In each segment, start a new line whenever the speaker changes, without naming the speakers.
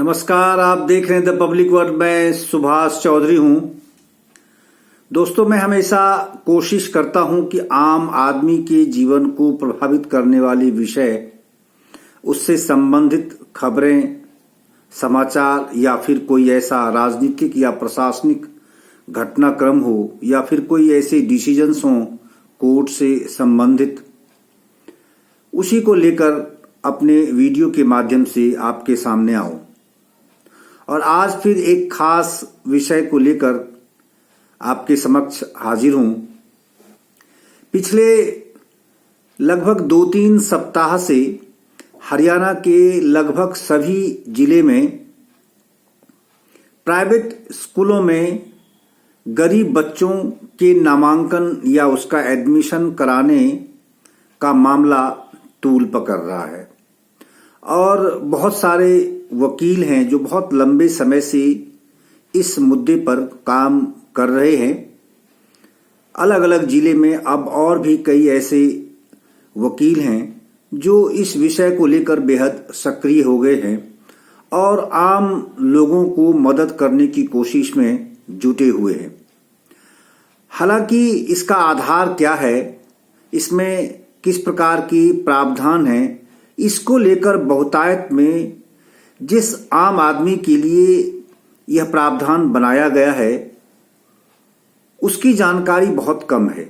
नमस्कार, आप देख रहे हैं द पब्लिक वर्ड। मैं सुभाष चौधरी हूं। दोस्तों, मैं हमेशा कोशिश करता हूं कि आम आदमी के जीवन को प्रभावित करने वाले विषय, उससे संबंधित खबरें, समाचार या फिर कोई ऐसा राजनीतिक या प्रशासनिक घटनाक्रम हो या फिर कोई ऐसे डिसीजंस हों कोर्ट से संबंधित, उसी को लेकर अपने वीडियो के माध्यम से आपके सामने आऊं। और आज फिर एक खास विषय को लेकर आपके समक्ष हाजिर हूं। पिछले लगभग 2-3 सप्ताह से हरियाणा के लगभग सभी जिले में प्राइवेट स्कूलों में गरीब बच्चों के नामांकन या उसका एडमिशन कराने का मामला तूल पकड़ रहा है। और बहुत सारे वकील हैं जो बहुत लंबे समय से इस मुद्दे पर काम कर रहे हैं। अलग अलग जिले में अब और भी कई ऐसे वकील हैं जो इस विषय को लेकर बेहद सक्रिय हो गए हैं और आम लोगों को मदद करने की कोशिश में जुटे हुए हैं। हालांकि इसका आधार क्या है, इसमें किस प्रकार की प्रावधान है, इसको लेकर बहुतायत में जिस आम आदमी के लिए यह प्रावधान बनाया गया है उसकी जानकारी बहुत कम है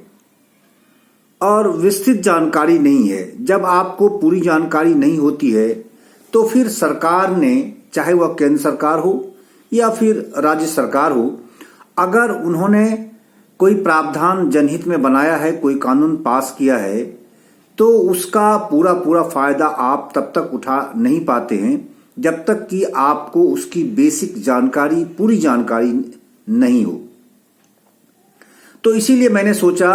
और विस्तृत जानकारी नहीं है। जब आपको पूरी जानकारी नहीं होती है तो फिर सरकार ने, चाहे वह केंद्र सरकार हो या फिर राज्य सरकार हो, अगर उन्होंने कोई प्रावधान जनहित में बनाया है, कोई कानून पास किया है, तो उसका पूरा फायदा आप तब तक उठा नहीं पाते हैं जब तक कि आपको उसकी बेसिक जानकारी, पूरी जानकारी नहीं हो। तो इसीलिए मैंने सोचा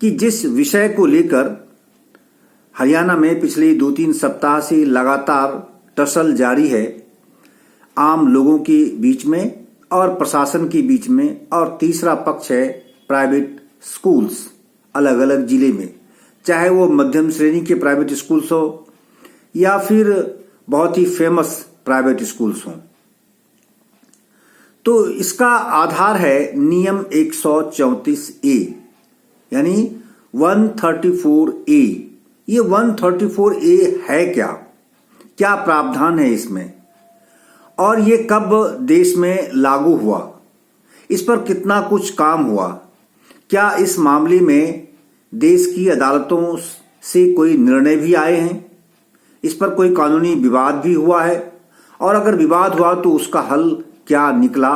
कि जिस विषय को लेकर हरियाणा में पिछले 2-3 सप्ताह से लगातार टसल जारी है आम लोगों के बीच में और प्रशासन के बीच में, और तीसरा पक्ष है प्राइवेट स्कूल्स अलग अलग जिले में, चाहे वो मध्यम श्रेणी के प्राइवेट स्कूल्स हो या फिर बहुत ही फेमस प्राइवेट स्कूल्स हों। तो इसका आधार है नियम 134A यानी 134A। ये 134A है क्या प्रावधान है इसमें, और ये कब देश में लागू हुआ, इस पर कितना कुछ काम हुआ, क्या इस मामले में देश की अदालतों से कोई निर्णय भी आए हैं, इस पर कोई कानूनी विवाद भी हुआ है, और अगर विवाद हुआ तो उसका हल क्या निकला।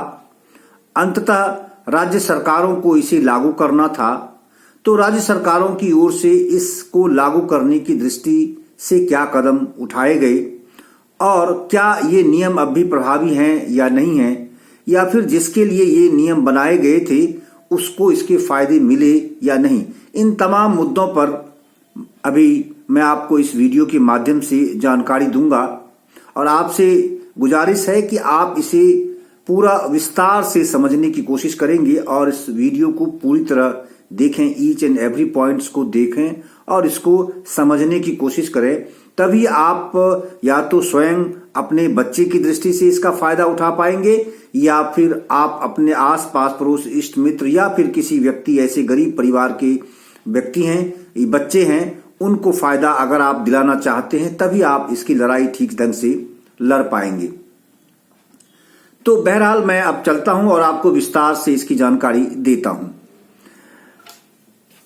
अंततः राज्य सरकारों को इसे लागू करना था, तो राज्य सरकारों की ओर से इसको लागू करने की दृष्टि से क्या कदम उठाए गए और क्या ये नियम अब भी प्रभावी हैं या नहीं हैं, या फिर जिसके लिए ये नियम बनाए गए थे उसको इसके फायदे मिले या नहीं। इन तमाम मुद्दों पर अभी मैं आपको इस वीडियो के माध्यम से जानकारी दूंगा और आपसे गुजारिश है कि आप इसे पूरा विस्तार से समझने की कोशिश करेंगे और इस वीडियो को पूरी तरह देखें, ईच एंड एवरी पॉइंट्स को देखें और इसको समझने की कोशिश करें। तभी आप या तो स्वयं अपने बच्चे की दृष्टि से इसका फायदा उठा पाएंगे या फिर आप अपने आस पास पड़ोस, इष्ट मित्र या फिर किसी व्यक्ति, ऐसे गरीब परिवार के व्यक्ति हैं, बच्चे हैं, उनको फायदा अगर आप दिलाना चाहते हैं तभी आप इसकी लड़ाई ठीक ढंग से लड़ पाएंगे। तो बहरहाल मैं अब चलता हूं और आपको विस्तार से इसकी जानकारी देता हूं।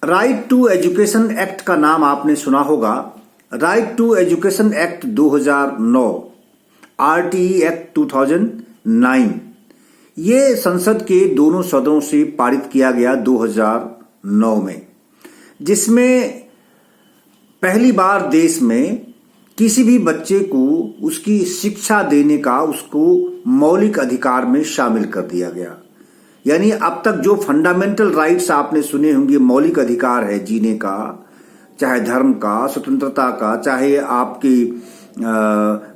राइट टू एजुकेशन एक्ट का नाम आपने सुना होगा। Right to education act 2009, RTE act 2009, ये संसद के दोनों सदनों से पारित किया गया 2009 में, जिसमें पहली बार देश में किसी भी बच्चे को उसकी शिक्षा देने का उसको मौलिक अधिकार में शामिल कर दिया गया। यानी अब तक जो फंडामेंटल राइट्स आपने सुने होंगे, मौलिक अधिकार है जीने का, चाहे धर्म का, स्वतंत्रता का, चाहे आपके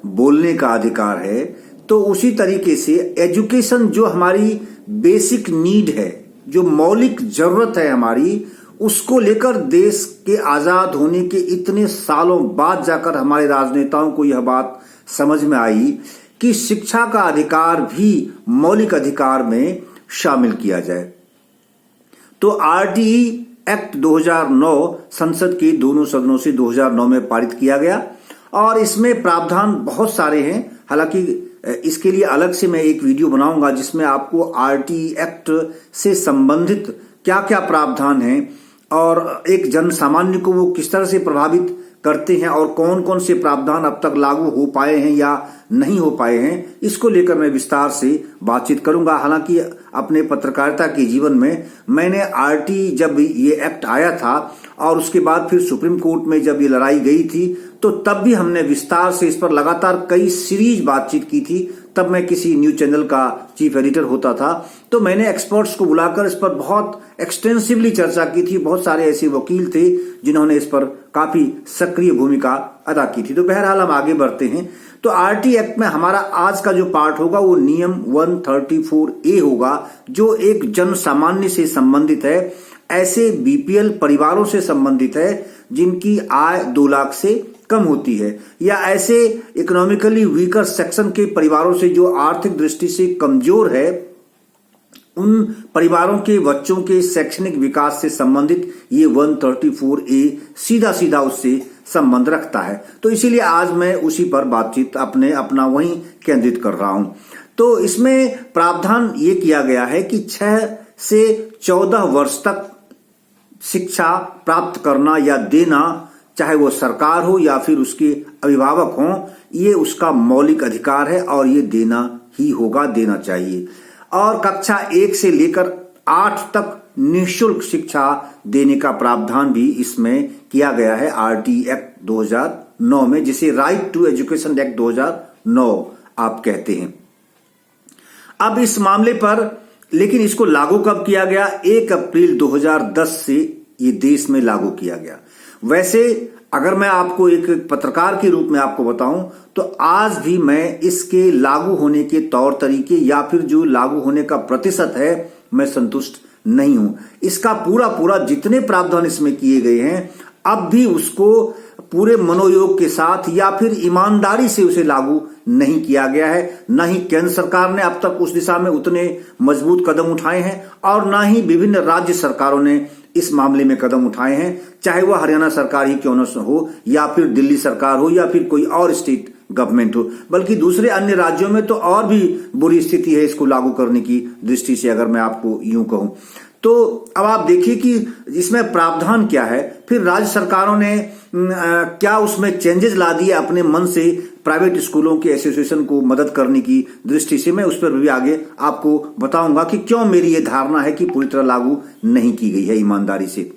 बोलने का अधिकार है, तो उसी तरीके से एजुकेशन जो हमारी बेसिक नीड है, जो मौलिक जरूरत है हमारी, उसको लेकर देश के आजाद होने के इतने सालों बाद जाकर हमारे राजनेताओं को यह बात समझ में आई कि शिक्षा का अधिकार भी मौलिक अधिकार में शामिल किया जाए। तो आरटीई एक्ट 2009 संसद के दोनों सदनों से 2009 में पारित किया गया और इसमें प्रावधान बहुत सारे हैं। हालांकि इसके लिए अलग से मैं एक वीडियो बनाऊंगा जिसमें आपको आरटीई एक्ट से संबंधित क्या क्या प्रावधान हैं और एक जन सामान्य को वो किस तरह से प्रभावित करते हैं और कौन कौन से प्रावधान अब तक लागू हो पाए हैं या नहीं हो पाए हैं, इसको लेकर मैं विस्तार से बातचीत करूंगा। हालांकि अपने पत्रकारिता के जीवन में मैंने आरटीई जब ये एक्ट आया था और उसके बाद फिर सुप्रीम कोर्ट में जब ये लड़ाई गई थी तो तब भी हमने विस्तार से इस पर लगातार कई सीरीज बातचीत की थी। तब मैं किसी न्यूज चैनल का चीफ एडिटर होता था तो मैंने एक्सपर्ट्स को बुलाकर इस पर बहुत एक्सटेंसिवली चर्चा की थी। बहुत सारे ऐसे वकील थे जिन्होंने इस पर काफी सक्रिय भूमिका अदा की थी। तो बहरहाल हम आगे बढ़ते हैं। तो आरटीई एक्ट में हमारा आज का जो पार्ट होगा वो नियम 134A होगा, जो एक जन सामान्य से संबंधित है, ऐसे बीपीएल परिवारों से संबंधित है जिनकी आय 2 लाख से कम होती है, या ऐसे इकोनॉमिकली वीकर सेक्शन के परिवारों से जो आर्थिक दृष्टि से कमजोर है, उन परिवारों के बच्चों के शैक्षणिक विकास से संबंधित ये 134A सीधा सीधा उससे संबंध रखता है। तो इसीलिए आज मैं उसी पर बातचीत अपना वहीं केंद्रित कर रहा हूं। तो इसमें प्रावधान ये किया गया है कि 6 से 14 वर्ष तक शिक्षा प्राप्त करना या देना, चाहे वो सरकार हो या फिर उसके अभिभावक हों, ये उसका मौलिक अधिकार है और ये देना ही होगा, देना चाहिए। और कक्षा 1 से लेकर 8 तक निःशुल्क शिक्षा देने का प्रावधान भी इसमें किया गया है आरटीई एक्ट 2009 में, जिसे राइट टू एजुकेशन एक्ट 2009 आप कहते हैं। अब इस मामले पर लेकिन इसको लागू कब किया गया? 1 अप्रैल 2010 से ये देश में लागू किया गया। वैसे अगर मैं आपको एक पत्रकार के रूप में आपको बताऊं तो आज भी मैं इसके लागू होने के तौर तरीके या फिर जो लागू होने का प्रतिशत है, मैं संतुष्ट नहीं हूं। इसका पूरा जितने प्रावधान इसमें किए गए हैं, अब भी उसको पूरे मनोयोग के साथ या फिर ईमानदारी से उसे लागू नहीं किया गया है। न ही केंद्र सरकार ने अब तक उस दिशा में उतने मजबूत कदम उठाए हैं और न ही विभिन्न राज्य सरकारों ने इस मामले में कदम उठाए हैं, चाहे वह हरियाणा सरकार ही क्यों न हो या फिर दिल्ली सरकार हो या फिर कोई और स्टेट गवर्नमेंट हो, बल्कि दूसरे अन्य राज्यों में तो और भी बुरी स्थिति है इसको लागू करने की दृष्टि से, अगर मैं आपको यूं कहूं। तो अब आप देखिए कि इसमें प्रावधान क्या है, फिर राज्य सरकारों ने क्या उसमें चेंजेस ला दिए अपने मन से प्राइवेट स्कूलों के एसोसिएशन को मदद करने की दृष्टि से। मैं उस पर भी आगे आपको बताऊंगा कि क्यों मेरी ये धारणा है कि पूरी तरह लागू नहीं की गई है ईमानदारी से।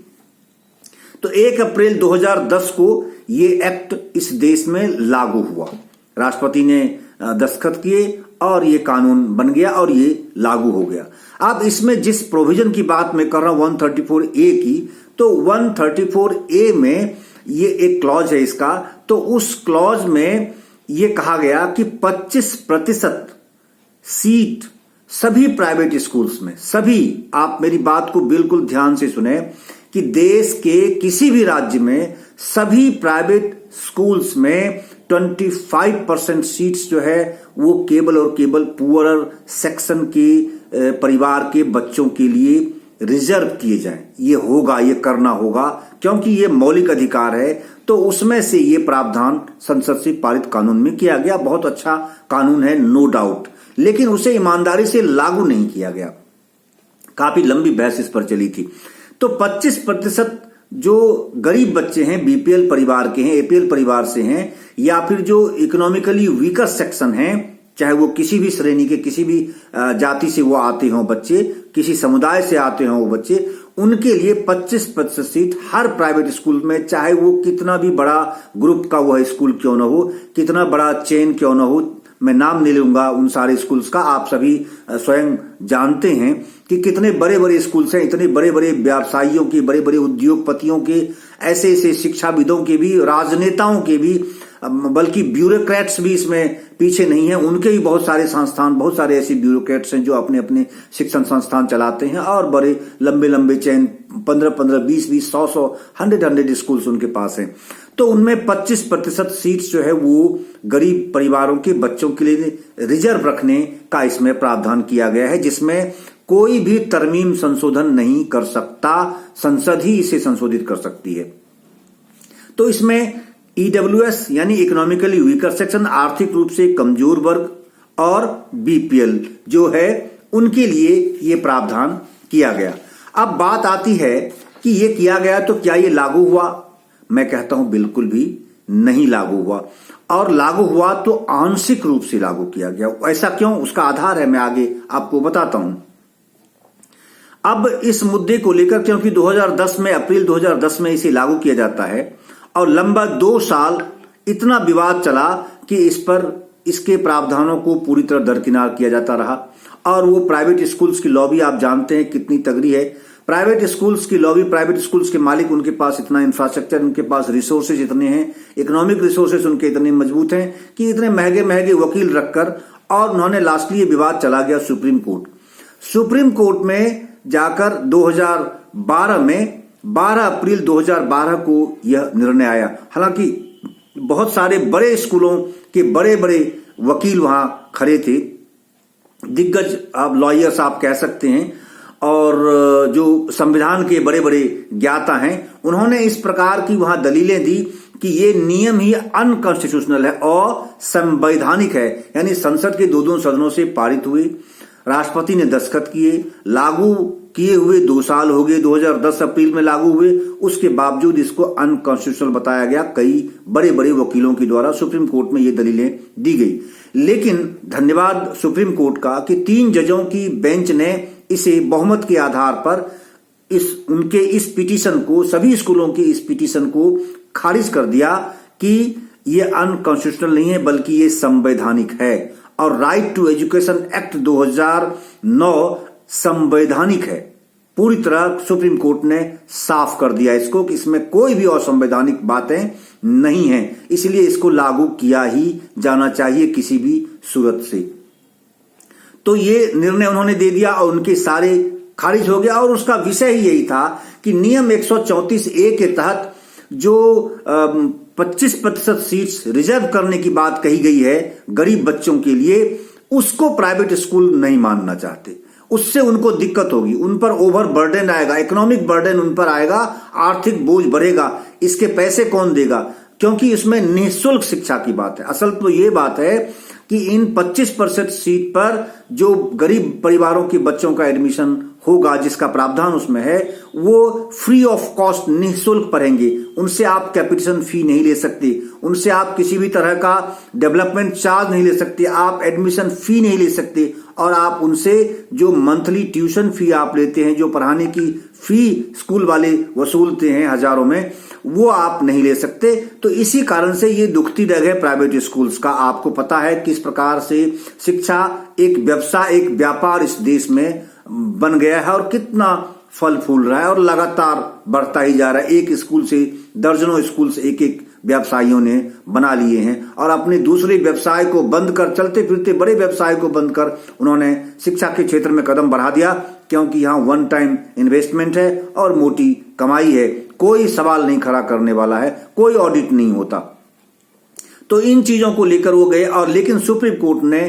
तो 1 अप्रैल 2010 को ये एक्ट इस देश में लागू हुआ, राष्ट्रपति ने दस्तखत किए और ये कानून बन गया और ये लागू हो गया। अब इसमें जिस प्रोविजन की बात मैं कर रहा हूं 134A की, तो 134A में ये एक क्लॉज है इसका। तो उस क्लॉज में ये कहा गया कि 25% सीट सभी प्राइवेट स्कूल्स में, सभी, आप मेरी बात को बिल्कुल ध्यान से सुने, कि देश के किसी भी राज्य में सभी प्राइवेट स्कूल्स में 25% सीट्स जो है वो केवल और केवल पुअरर सेक्शन के परिवार के बच्चों के लिए रिजर्व किए जाएं। ये होगा, ये करना होगा, क्योंकि ये मौलिक अधिकार है। तो उसमें से ये प्रावधान संसद से पारित कानून में किया गया। बहुत अच्छा कानून है, नो डाउट, लेकिन उसे ईमानदारी से लागू नहीं किया गया। काफी लंबी बहस इस पर चली थी। तो 25% जो गरीब बच्चे हैं, बीपीएल परिवार के हैं, एपीएल परिवार से हैं, या फिर जो इकोनॉमिकली वीकर सेक्शन हैं, चाहे वो किसी भी श्रेणी के, किसी भी जाति से वो आते हों बच्चे, किसी समुदाय से आते हों वो बच्चे, उनके लिए 25% सीट हर प्राइवेट स्कूल में, चाहे वो कितना भी बड़ा ग्रुप का वह स्कूल क्यों ना हो, कितना बड़ा चेन क्यों ना हो, मैं नाम नहीं लूंगा उन सारे स्कूल्स का, आप सभी स्वयं जानते हैं कि कितने बड़े बड़े स्कूल्स हैं, इतने बड़े बड़े व्यवसायियों के, बड़े बड़े उद्योगपतियों के, ऐसे ऐसे शिक्षाविदों के भी, राजनेताओं के भी, बल्कि ब्यूरोक्रेट्स भी इसमें पीछे नहीं है। उनके भी बहुत सारे संस्थान, बहुत सारे ऐसे ब्यूरोक्रेट्स हैं जो अपने अपने शिक्षण संस्थान चलाते हैं और बड़े लंबे लंबे चेन 15-15, 20-20, 100-100, 100 स्कूल्स उनके पास हैं। तो उनमें 25% सीट्स जो है वो गरीब परिवारों के बच्चों के लिए रिजर्व रखने का इसमें प्रावधान किया गया है, जिसमें कोई भी तरमीम संशोधन नहीं कर सकता, संसद ही इसे संशोधित कर सकती है। तो इसमें ईडब्ल्यूएस यानी इकोनॉमिकली वीकर सेक्शन, आर्थिक रूप से कमजोर वर्ग और बीपीएल जो है उनके लिए ये प्रावधान किया गया। अब बात आती है कि ये किया गया तो क्या ये लागू हुआ? मैं कहता हूं बिल्कुल भी नहीं लागू हुआ, और लागू हुआ तो आंशिक रूप से लागू किया गया। ऐसा क्यों? उसका आधार है, मैं आगे आपको बताता हूं। अब इस मुद्दे को लेकर, क्योंकि 2010 में, अप्रैल 2010 में इसे लागू किया जाता है और लंबा 2 साल इतना विवाद चला कि इस पर, इसके प्रावधानों को पूरी तरह दरकिनार किया जाता रहा। और वो प्राइवेट स्कूल्स की लॉबी आप जानते हैं कितनी तगड़ी है। प्राइवेट स्कूल्स की लॉबी, प्राइवेट स्कूल्स के मालिक, उनके पास इतना इंफ्रास्ट्रक्चर, उनके पास रिसोर्सेज इतने हैं, इकोनॉमिक रिसोर्सेज उनके इतने मजबूत हैं कि इतने महंगे महंगे वकील रखकर, और उन्होंने लास्टली ये विवाद चला गया सुप्रीम कोर्ट। सुप्रीम कोर्ट में जाकर 2012 में 12 अप्रैल 2012 को यह निर्णय आया। हालांकि बहुत सारे बड़े स्कूलों के बड़े बड़े वकील वहां खड़े थे, दिग्गज आप लॉयर्स आप कह सकते हैं, और जो संविधान के बड़े बड़े ज्ञाता हैं, उन्होंने इस प्रकार की वहां दलीलें दी कि ये नियम ही अनकॉन्स्टिट्यूशनल है और संवैधानिक है। यानी संसद के 2 सदनों से पारित हुए, राष्ट्रपति ने दस्तखत किए, लागू किए हुए 2 साल हो गए, 2010 अप्रैल में लागू हुए, उसके बावजूद इसको अनकॉन्स्टिट्यूशनल बताया गया कई बड़े बड़े वकीलों के द्वारा। सुप्रीम कोर्ट में ये दलीलें दी गई, लेकिन धन्यवाद सुप्रीम कोर्ट का कि 3 जजों की बेंच ने इसे बहुमत के आधार पर उनके इस पिटीशन को, सभी स्कूलों के इस पिटीशन को खारिज कर दिया कि ये अनकॉन्स्टिट्यूशनल नहीं है बल्कि ये संवैधानिक है। और राइट टू एजुकेशन एक्ट 2009 संवैधानिक है। पूरी तरह सुप्रीम कोर्ट ने साफ कर दिया इसको कि इसमें कोई भी असंवैधानिक बातें नहीं है, इसलिए इसको लागू किया ही जाना चाहिए किसी भी सूरत से। तो ये निर्णय उन्होंने दे दिया और उनके सारे खारिज हो गया। और उसका विषय ही यही था कि नियम 134A के तहत जो 25% सीट्स रिजर्व करने की बात कही गई है गरीब बच्चों के लिए, उसको प्राइवेट स्कूल नहीं मानना चाहते। उससे उनको दिक्कत होगी, उन पर ओवर बर्डन आएगा, इकोनॉमिक बर्डन उन पर आएगा, आर्थिक बोझ बढ़ेगा। इसके पैसे कौन देगा? क्योंकि इसमें निःशुल्क शिक्षा की बात है। असल तो ये बात है कि इन 25% सीट पर जो गरीब परिवारों के बच्चों का एडमिशन होगा, जिसका प्रावधान उसमें है, वो फ्री ऑफ कॉस्ट, निःशुल्क पढ़ेंगे। उनसे आप कैपिटेशन फी नहीं ले सकते, उनसे आप किसी भी तरह का डेवलपमेंट चार्ज नहीं ले सकते, आप एडमिशन फी नहीं ले सकते, और आप उनसे जो मंथली ट्यूशन फी आप लेते हैं, जो पढ़ाने की फी स्कूल वाले वसूलते हैं हजारों में, वो आप नहीं ले सकते। तो इसी कारण से ये दुखती रह गए प्राइवेट स्कूल्स का। आपको पता है किस प्रकार से शिक्षा एक व्यवसाय, एक व्यापार इस देश में बन गया है और कितना फल फूल रहा है और लगातार बढ़ता ही जा रहा है। एक स्कूल से दर्जनों स्कूल से एक एक व्यवसायियों ने बना लिए हैं और अपने दूसरे व्यवसाय को बंद कर, चलते फिरते बड़े व्यवसाय को बंद कर उन्होंने शिक्षा के क्षेत्र में कदम बढ़ा दिया, क्योंकि यहाँ 1 टाइम इन्वेस्टमेंट है और मोटी कमाई है। कोई सवाल नहीं खड़ा करने वाला है, कोई ऑडिट नहीं होता। तो इन चीजों को लेकर वो गए, और लेकिन सुप्रीम कोर्ट ने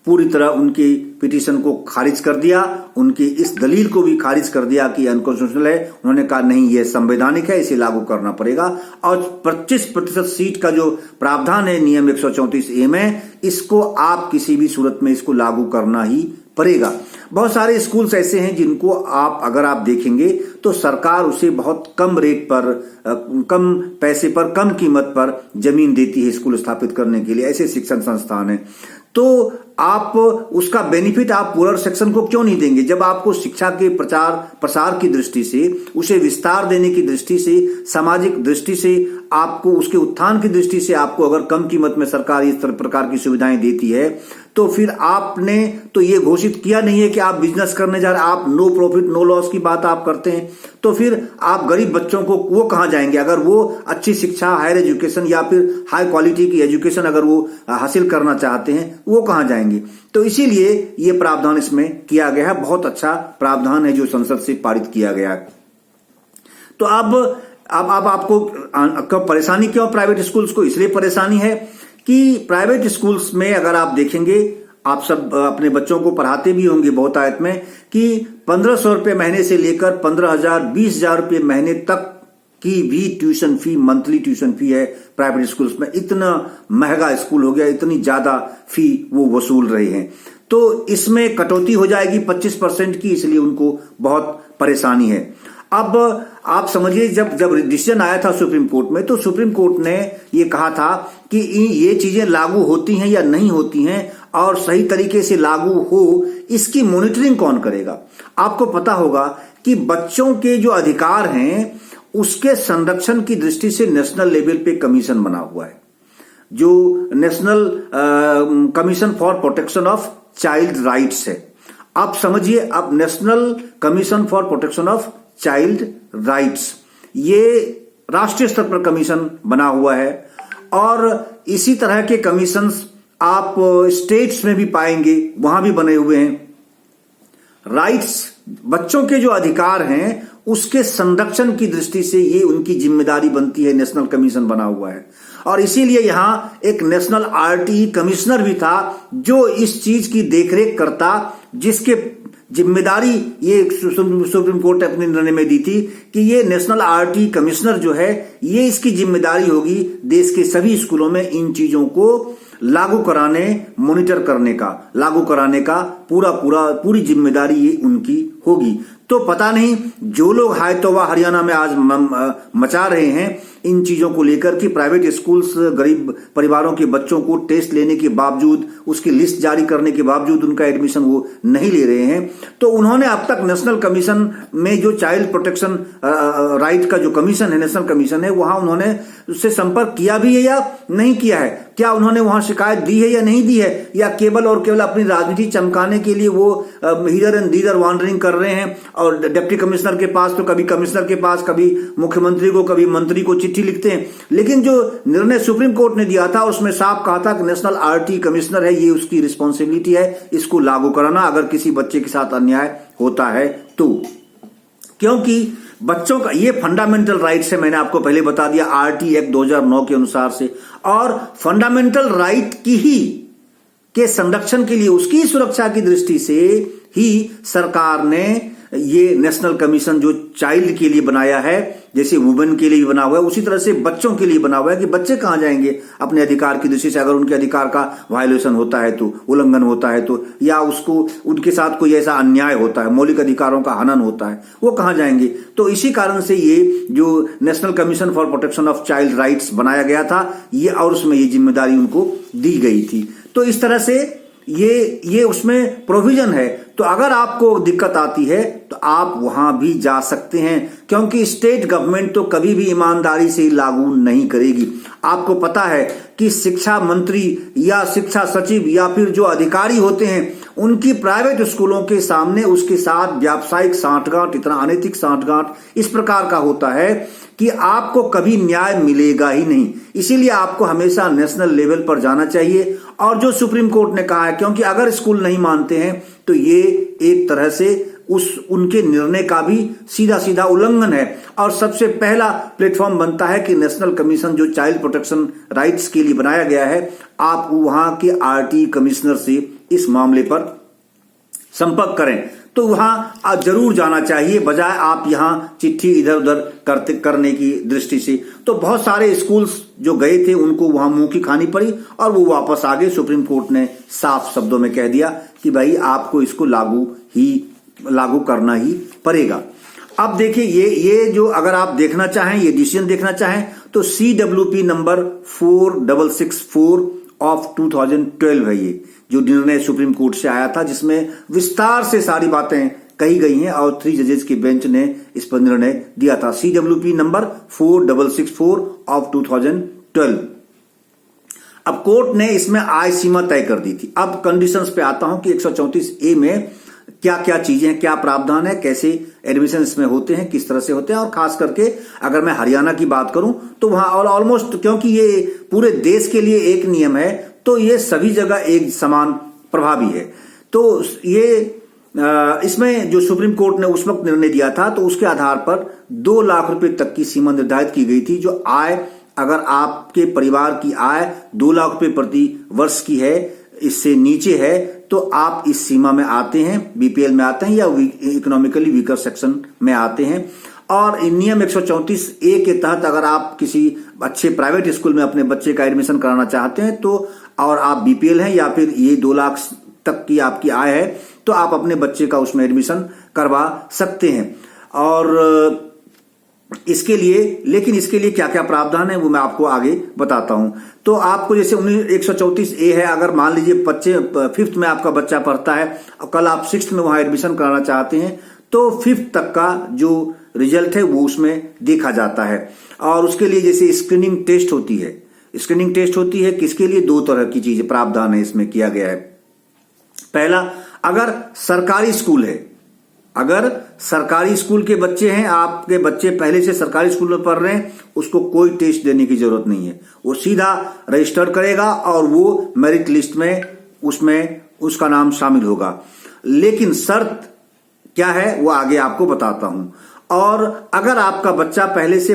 पूरी तरह उनकी पिटीशन को खारिज कर दिया, उनकी इस दलील को भी खारिज कर दिया कि अनकॉन्स्टिट्यूशनल है। उन्होंने कहा नहीं, ये संवैधानिक है, इसे लागू करना पड़ेगा। और 25% सीट का जो प्रावधान है नियम 134A में, इसको आप किसी भी सूरत में इसको लागू करना ही पड़ेगा। बहुत सारे स्कूल्स ऐसे हैं जिनको आप अगर आप देखेंगे तो सरकार उसे बहुत कम रेट पर, कम पैसे पर, कम कीमत पर जमीन देती है स्कूल स्थापित करने के लिए। ऐसे शिक्षण संस्थान हैं। तो आप उसका बेनिफिट आप पुअर सेक्शन को क्यों नहीं देंगे? जब आपको शिक्षा के प्रचार प्रसार की दृष्टि से, उसे विस्तार देने की दृष्टि से, सामाजिक दृष्टि से, आपको उसके उत्थान की दृष्टि से आपको अगर कम कीमत में सरकार इस प्रकार की सुविधाएं देती है, तो फिर आपने तो ये घोषित किया नहीं है कि आप बिजनेस करने जा रहे हैं, आप नो प्रॉफिट नो लॉस की बात आप करते हैं, तो फिर आप गरीब बच्चों को वो कहां जाएंगे? अगर वो अच्छी शिक्षा, हायर एजुकेशन या फिर हाई क्वालिटी की एजुकेशन अगर वो हासिल करना चाहते हैं, वो कहां जाएंगे? तो इसीलिए ये प्रावधान इसमें किया गया है। बहुत अच्छा प्रावधान है जो संसद से पारित किया गया है। तो अब आपको परेशानी क्यों प्राइवेट स्कूल्स को? इसलिए परेशानी है कि प्राइवेट स्कूल्स में अगर आप देखेंगे, आप सब अपने बच्चों को पढ़ाते भी होंगे बहुत आयत में, कि 1500 रुपये महीने से लेकर 15,000 20,000 रुपये महीने तक की भी tuition fee, monthly tuition fee है प्राइवेट स्कूल्स में। इतना महंगा स्कूल हो गया, इतनी ज्यादा फी वो वसूल रहे हैं। तो इसमें कटौती हो जाएगी 25% की, इसलिए उनको बहुत परेशानी है। अब आप समझिए, जब डिसीजन आया था सुप्रीम कोर्ट में, तो सुप्रीम कोर्ट ने ये कहा था कि ये चीजें लागू होती हैं या नहीं होती हैं, और सही तरीके से लागू हो इसकी मॉनिटरिंग कौन करेगा? आपको पता होगा कि बच्चों के जो अधिकार हैं उसके संरक्षण की दृष्टि से नेशनल लेवल पे कमीशन बना हुआ है, जो national commission for protection of child rights है। आप समझिए, अब national commission for protection of child rights, ये राष्ट्रीय स्तर पर कमीशन बना हुआ है, और इसी तरह के कमीशंस आप स्टेट्स में भी पाएंगे, वहां भी बने हुए हैं। राइट्स, बच्चों के जो अधिकार हैं उसके संरक्षण की दृष्टि से ये उनकी जिम्मेदारी बनती है, नेशनल कमीशन बना हुआ है। और इसीलिए यहां एक नेशनल आरटीई कमिश्नर भी था जो इस चीज की देखरेख करता, जिसके जिम्मेदारी ये सुप्रीम कोर्ट ने अपने निर्णय में दी थी कि ये नेशनल आरटीई कमिश्नर जो है, ये इसकी जिम्मेदारी होगी देश के सभी स्कूलों में इन चीजों को लागू कराने, मॉनिटर करने का, लागू कराने का पूरी जिम्मेदारी ये उनकी होगी। तो पता नहीं जो लोग हाय तौबा हरियाणा में आज मचा रहे हैं इन चीजों को लेकर कि प्राइवेट स्कूल्स गरीब परिवारों के बच्चों को टेस्ट लेने के बावजूद, उसकी लिस्ट जारी करने के बावजूद उनका एडमिशन वो नहीं ले रहे हैं, तो उन्होंने अब तक नेशनल कमीशन में जो चाइल्ड प्रोटेक्शन राइट का जो कमीशन है, नेशनल कमीशन है, वहां उन्होंने उससे संपर्क किया भी है या नहीं किया है? क्या उन्होंने वहां शिकायत दी है या नहीं दी है? या केवल और केवल अपनी राजनीति चमकाने के लिए वो हिदर एंड दीदर वॉन्डरिंग कर रहे हैं, और डिप्टी कमिश्नर के पास तो कभी कमिश्नर के पास, कभी मुख्यमंत्री को, कभी मंत्री को चिट्ठी लिखते हैं। लेकिन जो निर्णय सुप्रीम कोर्ट ने दिया था उसमें साफ कहा था कि नेशनल आरटी कमिश्नर है, ये उसकी रिस्पॉन्सिबिलिटी है इसको लागू कराना अगर किसी बच्चे के साथ अन्याय होता है तो। क्योंकि बच्चों का ये फंडामेंटल राइट्स है, मैंने आपको पहले बता दिया आरटी एक्ट 2009 के अनुसार से, और फंडामेंटल राइट की ही के संरक्षण के लिए, उसकी सुरक्षा की दृष्टि से ही सरकार ने ये नेशनल कमीशन जो चाइल्ड के लिए बनाया है, जैसे वुमेन के लिए बना हुआ है, उसी तरह से बच्चों के लिए बना हुआ है कि बच्चे कहां जाएंगे अपने अधिकार की दृष्टि से, अगर उनके अधिकार का वायलेशन होता है तो, उल्लंघन होता है तो, या उसको उनके साथ कोई ऐसा अन्याय होता है, मौलिक अधिकारों का हनन होता है, वो कहां जाएंगे? तो इसी कारण से ये जो national commission for protection of child rights बनाया गया था, ये और उसमें ये जिम्मेदारी उनको दी गई थी। तो इस तरह से ये उसमें प्रोविजन है। तो अगर आपको दिक्कत आती है तो आप वहां भी जा सकते हैं, क्योंकि स्टेट गवर्नमेंट तो कभी भी ईमानदारी से लागू नहीं करेगी। आपको पता है कि शिक्षा मंत्री या शिक्षा सचिव या फिर जो अधिकारी होते हैं उनकी प्राइवेट स्कूलों के सामने उसके साथ व्यावसायिक सांठगांठ, इतना अनैतिक सांठगांठ इस प्रकार का होता है कि आपको कभी न्याय मिलेगा ही नहीं। इसीलिए आपको हमेशा नेशनल लेवल पर जाना चाहिए। और जो सुप्रीम कोर्ट ने कहा है, क्योंकि अगर स्कूल नहीं मानते हैं तो ये एक तरह से उनके निर्णय का भी सीधा सीधा उल्लंघन है, और सबसे पहला प्लेटफॉर्म बनता है कि नेशनल कमीशन जो चाइल्ड प्रोटेक्शन राइट्स के लिए बनाया गया है, आप वहां के आरटी कमिश्नर से इस मामले पर संपर्क करें। तो वहां जरूर जाना चाहिए, बजाय आप यहां चिट्ठी इधर उधर करने की दृष्टि से। तो बहुत सारे स्कूल्स जो गए थे उनको वहां मुंह की खानी पड़ी और वो वापस आ गए। सुप्रीम कोर्ट ने साफ शब्दों में कह दिया कि भाई आपको इसको लागू करना ही पड़ेगा। अब देखिए, ये जो अगर आप देखना चाहें, ये डिसीजन देखना चाहें तो CWP नंबर 4664 ऑफ 2012 है ये, जो निर्णय सुप्रीम कोर्ट से आया था, जिसमें विस्तार से सारी बातें कही गई हैं और 3 जजेस की बेंच ने इस पर निर्णय दिया था। CWP number 4664 of 2012। अब कोर्ट ने इसमें आय सीमा तय कर दी थी। अब कंडीशंस पे आता हूं कि 134A में क्या क्या चीजें हैं, क्या प्रावधान है, कैसे एडमिशन इसमें होते हैं, किस तरह से होते हैं। और खास करके अगर मैं हरियाणा की बात करूं तो वहां ऑलमोस्ट, क्योंकि ये पूरे देश के लिए एक नियम है तो ये सभी जगह एक समान प्रभावी है। तो ये इसमें जो सुप्रीम कोर्ट ने उस वक्त निर्णय दिया था तो उसके आधार पर 2 लाख रुपए तक की सीमा निर्धारित की गई थी। जो आय, अगर आपके परिवार की आय 2 लाख रुपए प्रति वर्ष की है, इससे नीचे है, तो आप इस सीमा में आते हैं, BPL में आते हैं या इकोनॉमिकली वीकर सेक्शन में आते हैं। और नियम 134A के तहत अगर आप किसी अच्छे प्राइवेट स्कूल में अपने बच्चे का एडमिशन कराना चाहते हैं तो, और आप BPL हैं या फिर ये 2 लाख तक की आपकी आय है, तो आप अपने बच्चे का उसमें एडमिशन करवा सकते हैं। और इसके लिए, लेकिन इसके लिए क्या क्या प्रावधान है वो मैं आपको आगे बताता हूं। तो आपको जैसे 134A है, अगर मान लीजिए 5th में आपका बच्चा पढ़ता है और कल आप 6th में वहां एडमिशन कराना चाहते हैं तो 5th तक का जो रिजल्ट है वो उसमें देखा जाता है। और उसके लिए जैसे स्क्रीनिंग टेस्ट होती है, स्क्रीनिंग टेस्ट होती है किसके लिए, 2 तरह की चीजें प्रावधान है इसमें किया गया है। पहला, अगर सरकारी स्कूल है, अगर सरकारी स्कूल के बच्चे हैं, आपके बच्चे पहले से सरकारी स्कूल में पढ़ रहे हैं, उसको कोई टेस्ट देने की जरूरत नहीं है। वो सीधा रजिस्टर करेगा और वो मेरिट लिस्ट में उसमें उसका नाम शामिल होगा। लेकिन शर्त क्या है वो आगे आपको बताता हूं। और अगर आपका बच्चा पहले से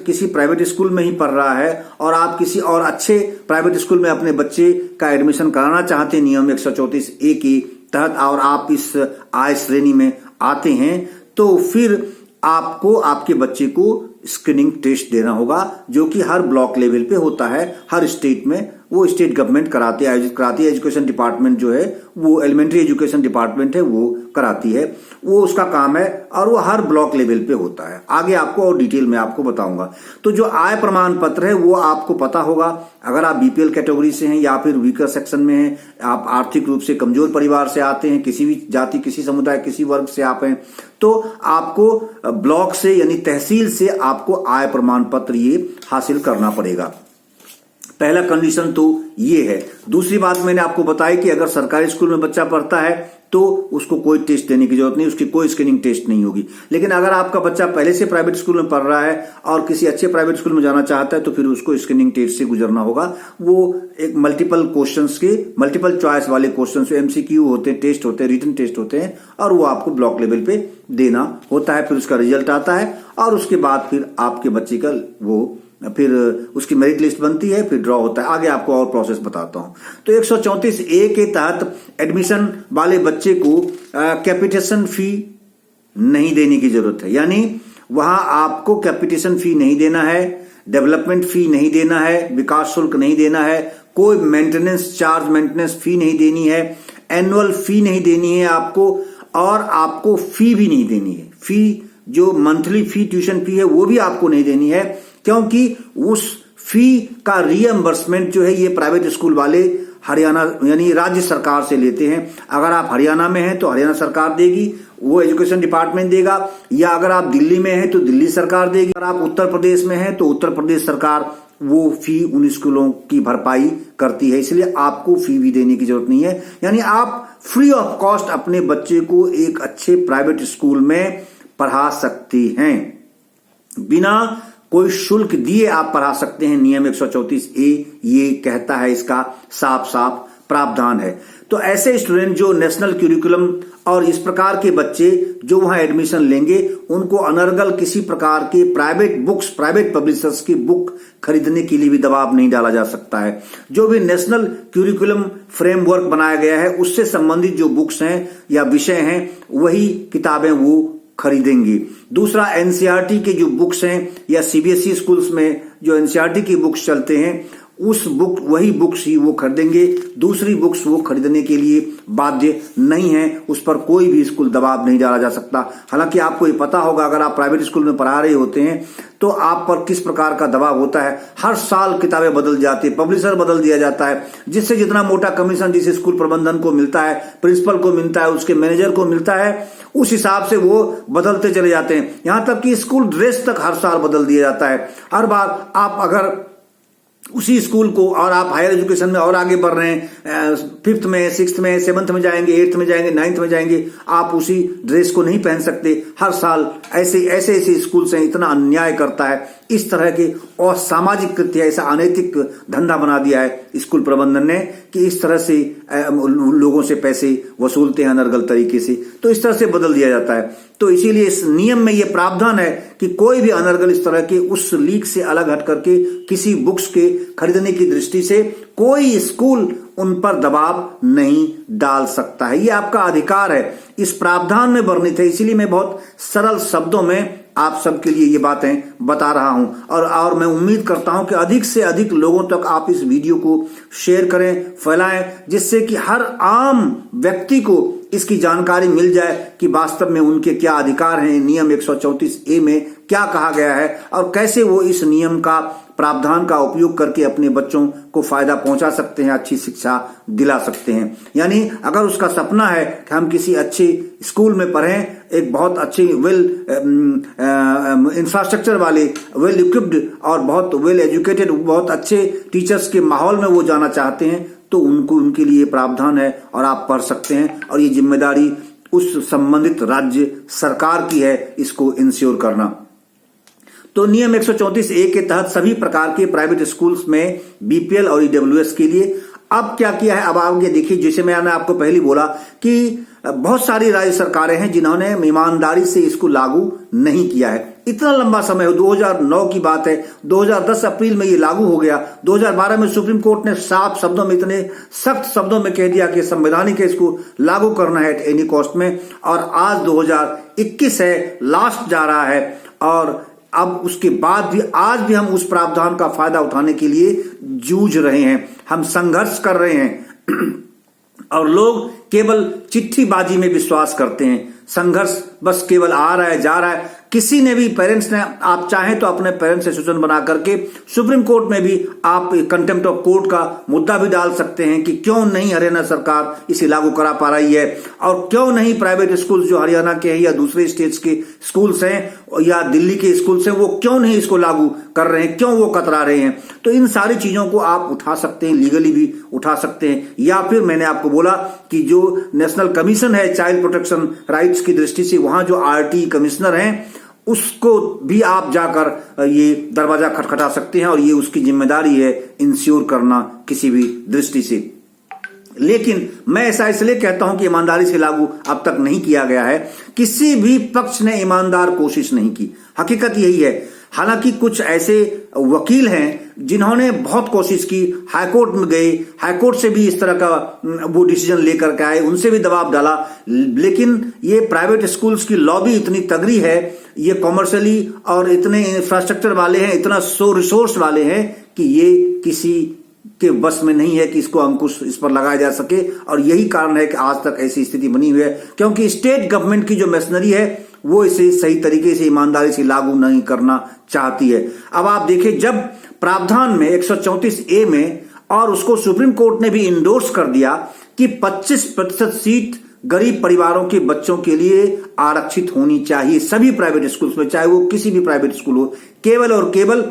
किसी प्राइवेट स्कूल में ही पढ़ रहा है और आप किसी और अच्छे प्राइवेट स्कूल में अपने बच्चे का एडमिशन कराना चाहते हैं नियम 134A के तहत, और आप इस आय श्रेणी में आते हैं, तो फिर आपको आपके बच्चे को स्क्रीनिंग टेस्ट देना होगा, जो कि हर ब्लॉक लेवल पे होता है, हर स्टेट में वो स्टेट गवर्नमेंट आयोजित कराती है। एजुकेशन डिपार्टमेंट जो है वो एलिमेंट्री एजुकेशन डिपार्टमेंट है, वो कराती है, वो उसका काम है और वो हर ब्लॉक लेवल पे होता है। आगे आपको और डिटेल में आपको बताऊंगा। तो जो आय प्रमाण पत्र है वो आपको पता होगा, अगर आप BPL कैटेगरी से हैं या फिर वीकर सेक्शन में हैं, आप आर्थिक रूप से कमजोर परिवार से आते हैं, किसी भी जाति, किसी समुदाय, किसी वर्ग से आप हैं, तो आपको ब्लॉक से यानी तहसील से आपको आय प्रमाण पत्र ये हासिल करना पड़ेगा। पहला कंडीशन तो ये है। दूसरी बात मैंने आपको बताई कि अगर सरकारी स्कूल में बच्चा पढ़ता है तो उसको कोई टेस्ट देने की जरूरत नहीं, उसकी कोई स्क्रीनिंग टेस्ट नहीं होगी। लेकिन अगर आपका बच्चा पहले से प्राइवेट स्कूल में पढ़ रहा है और किसी अच्छे प्राइवेट स्कूल में जाना चाहता है तो फिर उसको स्क्रीनिंग टेस्ट से गुजरना होगा। वो एक मल्टीपल चॉइस वाले क्वेश्चन MCQ होते हैं, टेस्ट होते हैं, रिटन टेस्ट होते हैं, और वो आपको ब्लॉक लेवल पे देना होता है। फिर उसका रिजल्ट आता है और उसके बाद फिर आपके बच्चे का फिर उसकी मेरिट लिस्ट बनती है, फिर ड्रॉ होता है। आगे आपको और प्रोसेस बताता हूं। तो 134A के तहत एडमिशन वाले बच्चे को कैपिटेशन फी नहीं देने की जरूरत है, यानी वहां आपको कैपिटेशन फी नहीं देना है, डेवलपमेंट फी नहीं देना है, विकास शुल्क नहीं देना है, कोई मेंटेनेंस फी नहीं देनी है, एनुअल फी नहीं देनी है आपको, और आपको फी भी नहीं देनी है। फी जो मंथली फी, ट्यूशन फी है, वो भी आपको नहीं देनी है, क्योंकि उस फी का रीएम्बर्समेंट जो है ये प्राइवेट स्कूल वाले हरियाणा यानी राज्य सरकार से लेते हैं। अगर आप हरियाणा में हैं तो हरियाणा सरकार देगी, वो एजुकेशन डिपार्टमेंट देगा, या अगर आप दिल्ली में हैं तो दिल्ली सरकार देगी, अगर आप उत्तर प्रदेश में हैं तो उत्तर प्रदेश सरकार वो फी उन स्कूलों की भरपाई करती है। इसलिए आपको फी भी देने की जरूरत नहीं है, यानी आप फ्री ऑफ कॉस्ट अपने बच्चे को एक अच्छे प्राइवेट स्कूल में पढ़ा सकते हैं, बिना कोई शुल्क दिए आप पढ़ा सकते हैं। नियम 134A ये कहता है, इसका साफ साफ प्रावधान है। तो ऐसे स्टूडेंट जो नेशनल क्यूरिकुलम और इस प्रकार के बच्चे जो वहां एडमिशन लेंगे, उनको अनर्गल किसी प्रकार के प्राइवेट पब्लिशर्स की बुक खरीदने के लिए भी दबाव नहीं डाला जा सकता है। जो भी नेशनल क्यूरिकुलम फ्रेमवर्क बनाया गया है उससे संबंधित जो बुक्स हैं या विषय हैं, वही किताबें वो खरीदेंगी। दूसरा, NCERT के जो बुक्स हैं या CBSE स्कूल्स में जो NCERT की बुक्स चलते हैं, वही बुक्स ही वो खरीदेंगे, दूसरी बुक्स वो खरीदने के लिए बाध्य नहीं है। उस पर कोई भी स्कूल दबाव नहीं डाला जा सकता। हालांकि आपको ये पता होगा, अगर आप प्राइवेट स्कूल में पढ़ा रहे होते हैं तो आप पर किस प्रकार का दबाव होता है। हर साल किताबें बदल जाती है, पब्लिशर बदल दिया जाता है, जिससे जितना मोटा कमीशन जिस स्कूल प्रबंधन को मिलता है, प्रिंसिपल को मिलता है, उसके मैनेजर को मिलता है, उस हिसाब से वो बदलते चले जाते हैं। यहां तक कि स्कूल ड्रेस तक हर साल बदल दिया जाता है। हर बार आप अगर उसी स्कूल को, और आप हायर एजुकेशन में और आगे बढ़ रहे हैं, 5th में, 6th में, 7th में जाएंगे, 8th में जाएंगे, 9th में जाएंगे, आप उसी ड्रेस को नहीं पहन सकते। हर साल ऐसे स्कूल से इतना अन्याय करता है, इस तरह के असामाजिक कृत्य, ऐसा अनैतिक धंधा बना दिया है स्कूल प्रबंधन ने कि इस तरह से लोगों से पैसे वसूलते हैं अनर्गल तरीके से, तो इस तरह से बदल दिया जाता है। तो इसीलिए इस नियम में यह प्रावधान है कि कोई भी अनर्गल इस तरह के उस लीक से अलग हट करके किसी बुक्स के खरीदने की दृष्टि से कोई स्कूल उन पर दबाव नहीं डाल सकता है। ये आपका अधिकार है, इस प्रावधान में वर्णित है। इसीलिए मैं बहुत सरल शब्दों में आप सबके लिए ये बातें बता रहा हूं, और मैं उम्मीद करता हूं कि अधिक से अधिक लोगों तक आप इस वीडियो को शेयर करें, फैलाएं, जिससे कि हर आम व्यक्ति को इसकी जानकारी मिल जाए कि वास्तव में उनके क्या अधिकार हैं, नियम 134A में क्या कहा गया है, और कैसे वो इस नियम का प्रावधान का उपयोग करके अपने बच्चों को फायदा पहुंचा सकते हैं, अच्छी शिक्षा दिला सकते हैं। यानी अगर उसका सपना है कि हम किसी अच्छे स्कूल में पढ़ें, एक बहुत अच्छे वेल इंफ्रास्ट्रक्चर वाले, वेल इक्विप्ड और बहुत वेल एजुकेटेड, बहुत अच्छे टीचर्स के माहौल में वो जाना चाहते हैं, तो उनके लिए प्रावधान है और आप पढ़ सकते हैं। और ये जिम्मेदारी उस संबंधित राज्य सरकार की है इसको इंश्योर करना। तो नियम 134A के तहत सभी प्रकार के प्राइवेट स्कूल्स में BPL और EWS के लिए अब क्या किया है, अब आगे देखिए। जैसे मैंने आपको पहले बोला कि बहुत सारी राज्य सरकारें हैं जिन्होंने ईमानदारी से इसको लागू नहीं किया है। इतना लंबा समय हो, 2009 की बात है, 2010 अप्रैल में ये लागू हो गया। 2012 में सुप्रीम कोर्ट ने साफ शब्दों में, इतने सख्त शब्दों में कह दिया कि संवैधानिक है, इसको लागू करना है एट एनी कॉस्ट में। और आज 2021 है, लास्ट जा रहा है, और अब उसके बाद भी आज भी हम उस प्रावधान का फायदा उठाने के लिए जूझ रहे हैं, हम संघर्ष कर रहे हैं। और लोग केवल चिट्ठीबाजी में विश्वास करते हैं। संघर्ष बस केवल आ रहा है, जा रहा है। किसी ने भी, पेरेंट्स ने, आप चाहें तो अपने पेरेंट्स एसोसिएशन बना करके सुप्रीम कोर्ट में भी आप कंटेम्प्ट ऑफ कोर्ट का मुद्दा भी डाल सकते हैं कि क्यों नहीं हरियाणा सरकार इसे लागू करा पा रही है, और क्यों नहीं प्राइवेट स्कूल जो हरियाणा के हैं या दूसरे स्टेट्स के स्कूल्स हैं या दिल्ली के स्कूल्स हैं, वो क्यों नहीं इसको लागू कर रहे हैं, क्यों वो कतरा रहे हैं। तो इन सारी चीजों को आप उठा सकते हैं, लीगली भी उठा सकते हैं। या फिर मैंने आपको बोला कि जो नेशनल कमीशन है चाइल्ड प्रोटेक्शन राइट्स की दृष्टि से, वहां जो RT कमिश्नर हैं, उसको भी आप जाकर ये दरवाजा खटखटा सकते हैं, और ये उसकी जिम्मेदारी है इंश्योर करना किसी भी दृष्टि से। लेकिन मैं ऐसा इसलिए कहता हूं कि ईमानदारी से लागू अब तक नहीं किया गया है, किसी भी पक्ष ने ईमानदार कोशिश नहीं की, हकीकत यही है। हालांकि कुछ ऐसे वकील हैं जिन्होंने बहुत कोशिश की, हाईकोर्ट में गए, हाईकोर्ट से भी इस तरह का वो डिसीजन लेकर के आए, उनसे भी दबाव डाला, लेकिन ये प्राइवेट स्कूल्स की लॉबी इतनी तगड़ी है, ये कॉमर्शियली और इतने इंफ्रास्ट्रक्चर वाले हैं, इतना रिसोर्स वाले हैं कि ये किसी के बस में नहीं है कि इसको अंकुश इस पर लगाया जा सके। और यही कारण है कि आज तक ऐसी स्थिति बनी हुई है, क्योंकि स्टेट गवर्नमेंट की जो मशीनरी है वो इसे सही तरीके से, ईमानदारी से लागू नहीं करना चाहती है। अब आप देखिए, जब प्रावधान में 134A में, और उसको सुप्रीम कोर्ट ने भी इंडोर्स कर दिया कि 25% सीट गरीब परिवारों के बच्चों के लिए आरक्षित होनी चाहिए सभी प्राइवेट स्कूल्स में, चाहे वो किसी भी प्राइवेट स्कूल हो, केवल और केवल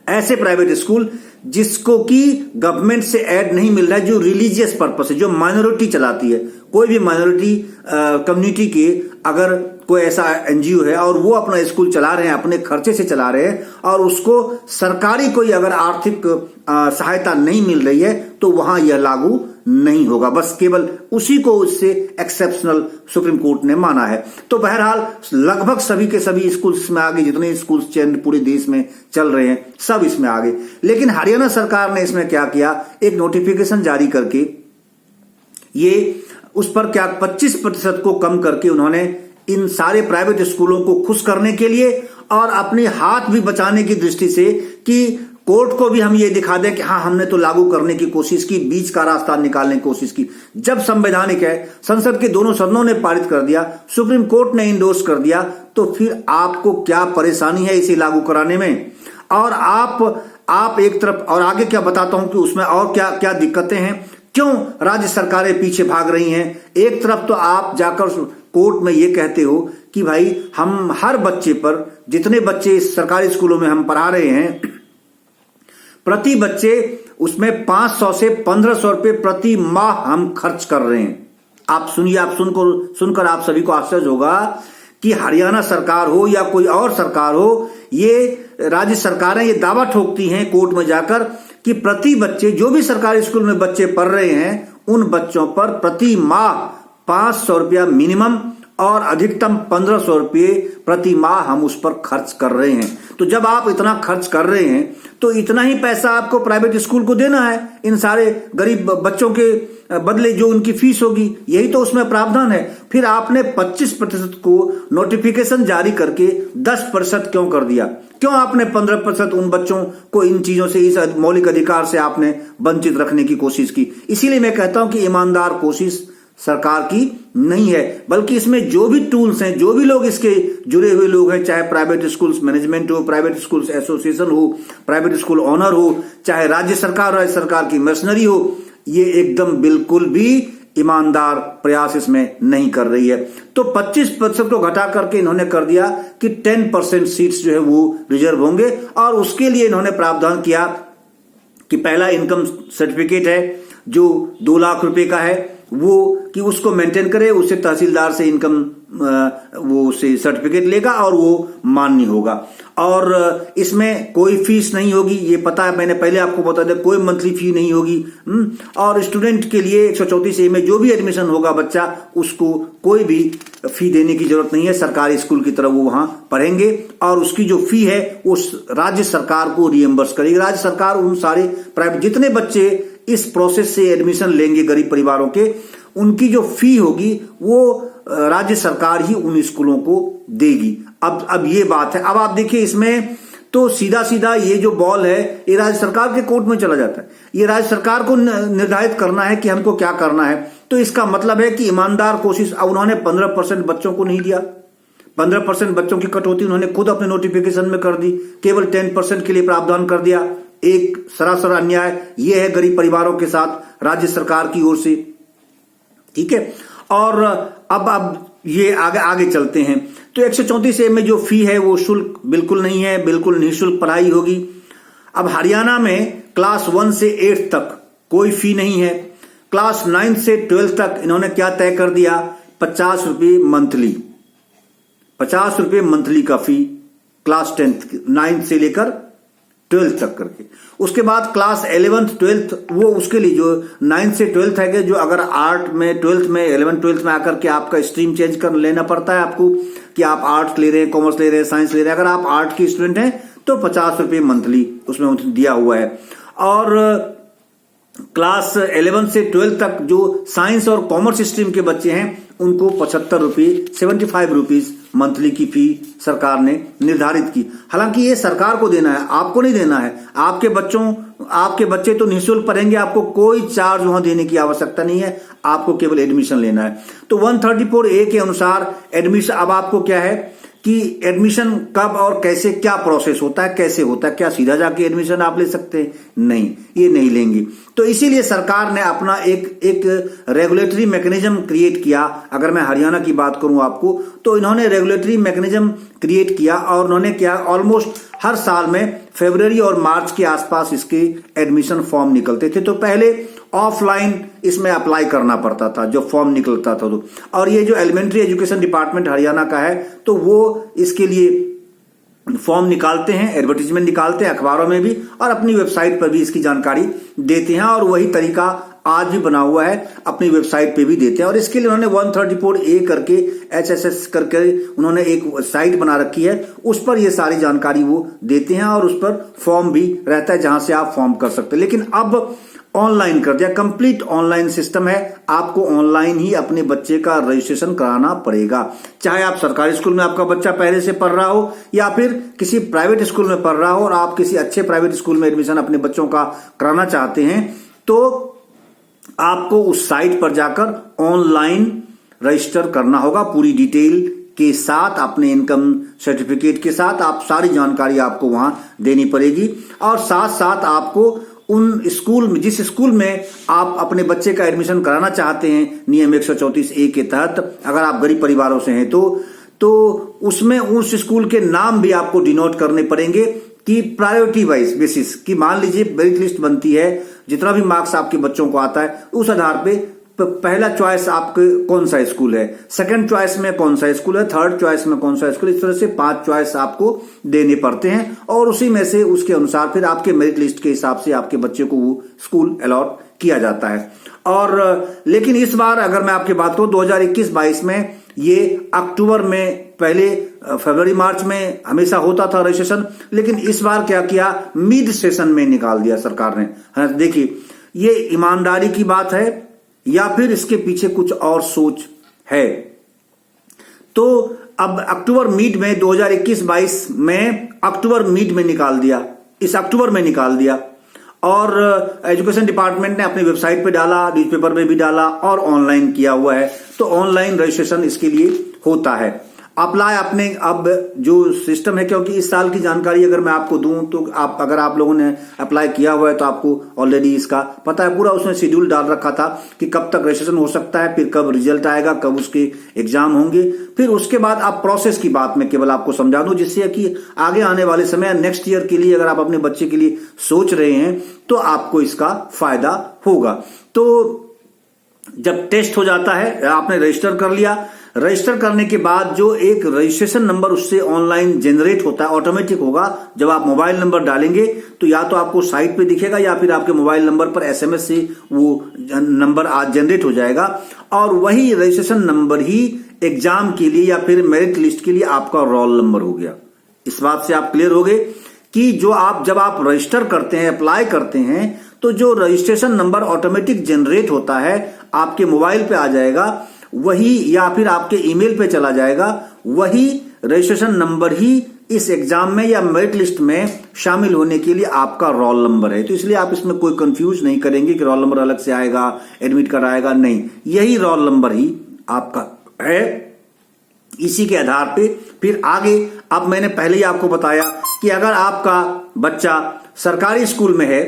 ऐसे प्राइवेट स्कूल जिसको कि गवर्नमेंट से ऐड नहीं मिल रहा है, जो रिलीजियस पर्पस है, जो माइनॉरिटी चलाती है। कोई भी माइनॉरिटी कम्युनिटी के अगर कोई ऐसा NGO है और वो अपना स्कूल चला रहे हैं, अपने खर्चे से चला रहे हैं, और उसको सरकारी कोई अगर आर्थिक सहायता नहीं मिल रही है, तो वहां यह लागू नहीं होगा। बस केवल उसी को उससे एक्सेप्शनल सुप्रीम कोर्ट ने माना है। तो बहरहाल लगभग सभी के सभी स्कूल्स में आगे, जितने स्कूल्स चैन पूरे देश में चल रहे हैं सब इसमें आगे। लेकिन हरियाणा सरकार ने इसमें क्या किया, एक नोटिफिकेशन जारी करके ये उस पर क्या 25% को कम करके उन्होंने इन सारे प्राइवेट स्कूलों को खुश करने के लिए और अपने हाथ भी बचाने की दृष्टि से कि कोर्ट को भी हम ये दिखा दें कि हाँ हमने तो लागू करने की कोशिश की, बीच का रास्ता निकालने की कोशिश की। जब संवैधानिक है, संसद के दोनों सदनों ने पारित कर दिया, सुप्रीम कोर्ट ने इंडोर्स कर दिया, तो फिर आपको क्या परेशानी है इसे लागू कराने में? और आप एक तरफ, और आगे क्या बताता हूं कि उसमें और क्या क्या दिक्कतें हैं, क्यों राज्य सरकारें पीछे भाग रही हैं। एक तरफ तो आप जाकर कोर्ट में ये कहते हो कि भाई हम हर बच्चे पर, जितने बच्चे सरकारी स्कूलों में हम पढ़ा रहे हैं, प्रति बच्चे उसमें 500 से 1500 रुपए प्रति माह हम खर्च कर रहे हैं। आप सुनिए, आप सुनकर आप सभी को आश्चर्य होगा कि हरियाणा सरकार हो या कोई और सरकार हो, ये राज्य सरकारें ये दावा ठोकती हैं कोर्ट में जाकर कि प्रति बच्चे, जो भी सरकारी स्कूल में बच्चे पढ़ रहे हैं, उन बच्चों पर प्रति माह 500 रुपया मिनिमम और अधिकतम 1500 रुपये प्रति माह हम उस पर खर्च कर रहे हैं। तो जब आप इतना खर्च कर रहे हैं तो इतना ही पैसा आपको प्राइवेट स्कूल को देना है इन सारे गरीब बच्चों के बदले जो उनकी फीस होगी, यही तो उसमें प्रावधान है। फिर आपने 25% को नोटिफिकेशन जारी करके 10% क्यों कर दिया? क्यों आपने 15% उन बच्चों को इन चीजों से, इस मौलिक अधिकार से आपने वंचित रखने की कोशिश की? इसीलिए मैं कहता हूं कि ईमानदार कोशिश सरकार की नहीं है, बल्कि इसमें जो भी टूल्स हैं, जो भी लोग इसके जुड़े हुए लोग हैं, चाहे प्राइवेट स्कूल्स मैनेजमेंट हो, प्राइवेट स्कूल्स एसोसिएशन हो, प्राइवेट स्कूल ऑनर हो, चाहे राज्य सरकार की मशीनरी हो, ये एकदम बिल्कुल भी ईमानदार प्रयास इसमें नहीं कर रही है। तो 25% को घटा करके इन्होंने कर दिया कि 10% सीट्स जो है वो रिजर्व होंगे, और उसके लिए इन्होंने प्रावधान किया कि पहला इनकम सर्टिफिकेट है जो 2 लाख रुपए का है, वो कि उसको मेंटेन करे, उससे तहसीलदार से इनकम वो से सर्टिफिकेट लेगा और वो मान्य होगा। और इसमें कोई फीस नहीं होगी, ये पता है, मैंने पहले आपको बता दिया, कोई मंथली फी नहीं होगी। और स्टूडेंट के लिए 134A में जो भी एडमिशन होगा बच्चा, उसको कोई भी फी देने की जरूरत नहीं है, सरकारी स्कूल की तरह वो वहां पढ़ेंगे, और उसकी जो फी है वो राज्य सरकार को रिएम्बर्स करेगी। राज्य सरकार उन सारे प्राइवेट जितने बच्चे इस प्रोसेस से एडमिशन लेंगे गरीब परिवारों के, उनकी जो फी होगी वो राज्य सरकार ही उन स्कूलों को देगी। अब ये बात है। अब आप देखिए, इसमें तो सीधा सीधा ये जो बॉल है ये राज्य सरकार के कोर्ट में चला जाता है। ये राज्य सरकार को निर्धारित करना है कि हमको क्या करना है। तो इसका मतलब है कि ईमानदार कोशिश, अब उन्होंने 15% बच्चों को नहीं दिया, 15% बच्चों की कटौती उन्होंने खुद अपने नोटिफिकेशन में कर दी, केवल 10% के लिए प्रावधान कर दिया। एक सरासर अन्याय ये है गरीब परिवारों के साथ राज्य सरकार की ओर से, ठीक है। और अब ये आगे चलते हैं। तो 134A में जो फी है वो शुल्क बिल्कुल नहीं है, बिल्कुल निःशुल्क पढ़ाई होगी। अब हरियाणा में क्लास 1 से 8 तक कोई फी नहीं है। क्लास 9 से 12 तक इन्होंने क्या तय कर दिया, 50 रुपये मंथली, 50 रुपये मंथली का फी क्लास 9 से लेकर 12th तक करके। उसके बाद क्लास 11th 12th वो उसके लिए जो 9 से 12th है कि जो अगर आर्ट में 12th में 11th 12th में आकर के आपका स्ट्रीम चेंज कर लेना पड़ता है आपको, कि आप आर्ट्स ले रहे हैं, कॉमर्स ले रहे हैं, साइंस ले रहे हैं, अगर आप आर्ट की स्टूडेंट हैं तो 50 रुपये मंथली उसमें दिया हुआ है। और क्लास 11 से 12 तक जो साइंस और कॉमर्स स्ट्रीम के बच्चे हैं उनको 75 रुपये 75 रुपीज मंथली की फी सरकार ने निर्धारित की। हालांकि ये सरकार को देना है, आपको नहीं देना है। आपके बच्चे तो निःशुल्क पढ़ेंगे, आपको कोई चार्ज वहां देने की आवश्यकता नहीं है, आपको केवल एडमिशन लेना है। तो 134A के अनुसार एडमिशन, अब आपको क्या है कि एडमिशन कब और कैसे, क्या प्रोसेस होता है, कैसे होता है, क्या सीधा जाके एडमिशन आप ले सकते हैं? नहीं, ये नहीं लेंगे। तो इसीलिए सरकार ने अपना एक रेगुलेटरी मैकेनिज्म क्रिएट किया। अगर मैं हरियाणा की बात करूं आपको, तो इन्होंने रेगुलेटरी मैकेनिज्म क्रिएट किया और उन्होंने क्या, ऑलमोस्ट हर साल में फरवरी और मार्च के आसपास इसके एडमिशन फॉर्म निकलते थे। तो पहले ऑफलाइन इसमें अप्लाई करना पड़ता था जो फॉर्म निकलता था तो, और ये जो एलिमेंट्री एजुकेशन डिपार्टमेंट हरियाणा का है तो वो इसके लिए फॉर्म निकालते हैं, एडवर्टीजमेंट निकालते हैं अखबारों में भी, और अपनी वेबसाइट पर भी इसकी जानकारी देते हैं। और वही तरीका आज भी बना हुआ है, अपनी वेबसाइट पे भी देते हैं। और इसके लिए उन्होंने 134A करके HSS करके उन्होंने एक साइट बना रखी है, उस पर ये सारी जानकारी वो देते हैं और उस पर फॉर्म भी रहता है जहां से आप फॉर्म कर सकते हैं। लेकिन ऑनलाइन कर दिया, कंप्लीट ऑनलाइन सिस्टम है। आपको ऑनलाइन ही अपने बच्चे का रजिस्ट्रेशन कराना पड़ेगा, चाहे आप सरकारी स्कूल में आपका बच्चा पहले से पढ़ रहा हो या फिर किसी प्राइवेट स्कूल में पढ़ रहा हो और आप किसी अच्छे प्राइवेट स्कूल में एडमिशन अपने बच्चों का कराना चाहते हैं, तो आपको उस साइट पर जाकर ऑनलाइन रजिस्टर करना होगा पूरी डिटेल के साथ, अपने इनकम सर्टिफिकेट के साथ आप सारी जानकारी आपको वहां देनी पड़ेगी। और साथ साथ आपको उन स्कूल में, जिस स्कूल में आप अपने बच्चे का एडमिशन कराना चाहते हैं नियम 134A के तहत, अगर आप गरीब परिवारों से हैं तो उसमें उस स्कूल के नाम भी आपको डिनोट करने पड़ेंगे कि प्रायोरिटी वाइज बेसिस, कि मान लीजिए मेरिट लिस्ट बनती है, जितना भी मार्क्स आपके बच्चों को आता है उस आधार पे पहला चॉइस आपके कौन सा स्कूल है, सेकंड चॉइस में कौन सा स्कूल है, थर्ड चॉइस में कौन सा स्कूल, इस तरह से 5 चॉइस आपको देने पड़ते हैं और उसी में से उसके अनुसार फिर आपके मेरिट लिस्ट के हिसाब से आपके बच्चे को वो स्कूल अलॉट किया जाता है। और लेकिन इस बार अगर मैं आपकी बात करूं 2021-22 में ये अक्टूबर में, पहले फरवरी मार्च में हमेशा होता था रजिस्ट्रेशन, लेकिन इस बार क्या किया, मिड सेशन में निकाल दिया सरकार ने। देखिए ये ईमानदारी की बात है या फिर इसके पीछे कुछ और सोच है। तो अब अक्टूबर मिड में 2021-22 में अक्टूबर मिड में निकाल दिया, इस अक्टूबर में निकाल दिया और एजुकेशन डिपार्टमेंट ने अपनी वेबसाइट पे डाला, न्यूज़पेपर में भी डाला और ऑनलाइन किया हुआ है। तो ऑनलाइन रजिस्ट्रेशन इसके लिए होता है। अप्लाई आपने, अब जो सिस्टम है, क्योंकि इस साल की जानकारी अगर मैं आपको दूं तो अगर आप लोगों ने अप्लाई किया हुआ है तो आपको ऑलरेडी इसका पता है, पूरा उसने शेड्यूल डाल रखा था कि कब तक रजिस्ट्रेशन हो सकता है, फिर कब रिजल्ट आएगा, कब उसके एग्जाम होंगे। फिर उसके बाद आप प्रोसेस की बात मैं केवल आपको समझा दूं, जिससे कि आगे आने वाले समय नेक्स्ट ईयर के लिए अगर आप अपने बच्चे के लिए सोच रहे हैं तो आपको इसका फायदा होगा। तो जब टेस्ट हो जाता है, आपने रजिस्टर कर लिया, रजिस्टर करने के बाद जो एक रजिस्ट्रेशन नंबर उससे ऑनलाइन जनरेट होता है, ऑटोमेटिक होगा। जब आप मोबाइल नंबर डालेंगे तो या तो आपको साइट पे दिखेगा या फिर आपके मोबाइल नंबर पर एसएमएस से वो नंबर आज जनरेट हो जाएगा और वही रजिस्ट्रेशन नंबर ही एग्जाम के लिए या फिर मेरिट लिस्ट के लिए आपका रोल नंबर हो गया। इस बात से आप क्लियर हो गए कि जब आप रजिस्टर करते हैं, अप्लाई करते हैं, तो जो रजिस्ट्रेशन नंबर ऑटोमेटिक जनरेट होता है आपके मोबाइल पे आ जाएगा, वही या फिर आपके ईमेल पे चला जाएगा, वही रजिस्ट्रेशन नंबर ही इस एग्जाम में या मेरिट लिस्ट में शामिल होने के लिए आपका रोल नंबर है। तो इसलिए आप इसमें कोई कंफ्यूज नहीं करेंगे कि रोल नंबर अलग से आएगा, एडमिट कार्ड आएगा, नहीं, यही रोल नंबर ही आपका है। इसी के आधार पे फिर आगे, अब मैंने पहले ही आपको बताया कि अगर आपका बच्चा सरकारी स्कूल में है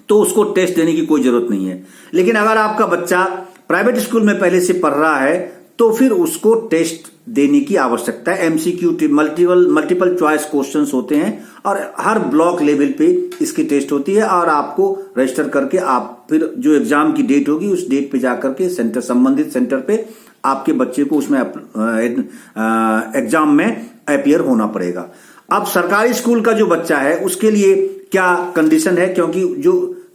तो उसको टेस्ट देने की कोई जरूरत नहीं है, लेकिन अगर आपका बच्चा प्राइवेट स्कूल में पहले से पढ़ रहा है तो फिर उसको टेस्ट देने की आवश्यकता है। एमसीक्यू मल्टीपल चॉइस क्वेश्चंस होते हैं और हर ब्लॉक लेवल पे इसकी टेस्ट होती है और आपको रजिस्टर करके आप फिर जो एग्जाम की डेट होगी उस डेट पे जाकर के संबंधित सेंटर पे आपके बच्चे को उसमें एग्जाम में अपीयर होना पड़ेगा। अब सरकारी स्कूल का जो बच्चा है उसके लिए क्या कंडीशन है, क्योंकि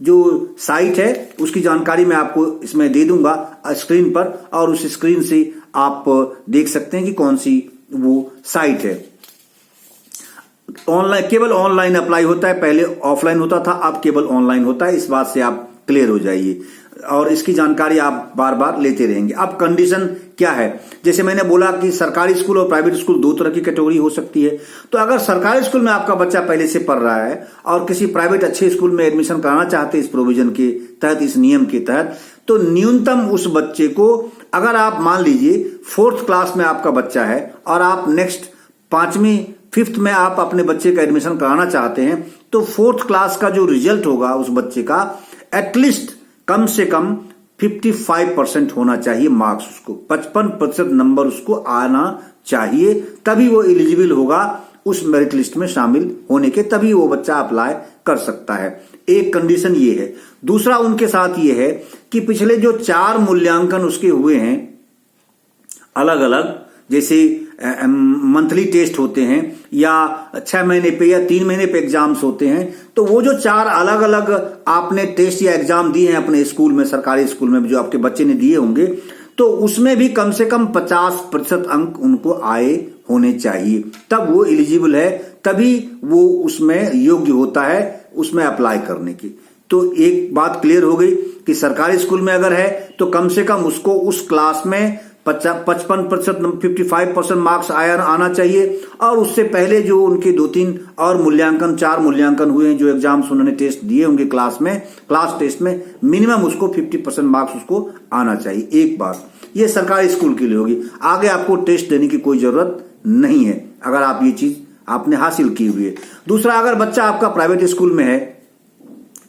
जो साइट है उसकी जानकारी मैं आपको इसमें दे दूंगा स्क्रीन पर और उस स्क्रीन से आप देख सकते हैं कि कौन सी वो साइट है। ऑनलाइन, केवल ऑनलाइन अप्लाई होता है, पहले ऑफलाइन होता था, अब केवल ऑनलाइन होता है। इस बात से आप क्लियर हो जाइए और इसकी जानकारी आप बार बार लेते रहेंगे। अब कंडीशन क्या है, जैसे मैंने बोला कि सरकारी स्कूल और प्राइवेट स्कूल दो तरह की कैटेगरी हो सकती है। तो अगर सरकारी स्कूल में आपका बच्चा पहले से पढ़ रहा है और किसी प्राइवेट अच्छे स्कूल में एडमिशन कराना चाहते हैं इस प्रोविजन के तहत, इस नियम के तहत, तो न्यूनतम उस बच्चे को, अगर आप मान लीजिए 4th क्लास में आपका बच्चा है और आप नेक्स्ट 5वीं 5th में आप अपने बच्चे का एडमिशन कराना चाहते हैं, तो 4th क्लास का जो रिजल्ट होगा उस बच्चे का एटलीस्ट कम से कम 55% होना चाहिए मार्क्स, उसको 55% नंबर उसको आना चाहिए, तभी वो एलिजिबल होगा उस मेरिट लिस्ट में शामिल होने के, तभी वो बच्चा अप्लाई कर सकता है। एक कंडीशन ये है। दूसरा उनके साथ ये है कि पिछले जो 4 मूल्यांकन उसके हुए हैं अलग अलग, जैसे मंथली टेस्ट होते हैं या 6 महीने पे या 3 महीने पे एग्जाम्स होते हैं, तो वो जो 4 अलग अलग आपने टेस्ट या एग्जाम दिए हैं अपने स्कूल में, सरकारी स्कूल में जो आपके बच्चे ने दिए होंगे, तो उसमें भी कम से कम 50% अंक उनको आए होने चाहिए, तब वो एलिजिबल है, तभी वो उसमें योग्य होता है उसमें अप्लाई करने की। तो एक बात क्लियर हो गई कि सरकारी स्कूल में अगर है तो कम से कम उसको उस क्लास में 55% 55% मार्क्स आना चाहिए, और उससे पहले जो उनके 2-3 और मूल्यांकन 4 मूल्यांकन हुए हैं, जो एग्जाम्स उन्होंने टेस्ट दिए होंगे क्लास टेस्ट में, मिनिमम उसको 50% मार्क्स उसको आना चाहिए। एक बात ये सरकारी स्कूल के लिए होगी। आगे आपको टेस्ट देने की कोई जरूरत नहीं है अगर आप ये चीज आपने हासिल की हुई है। दूसरा, अगर बच्चा आपका प्राइवेट स्कूल में है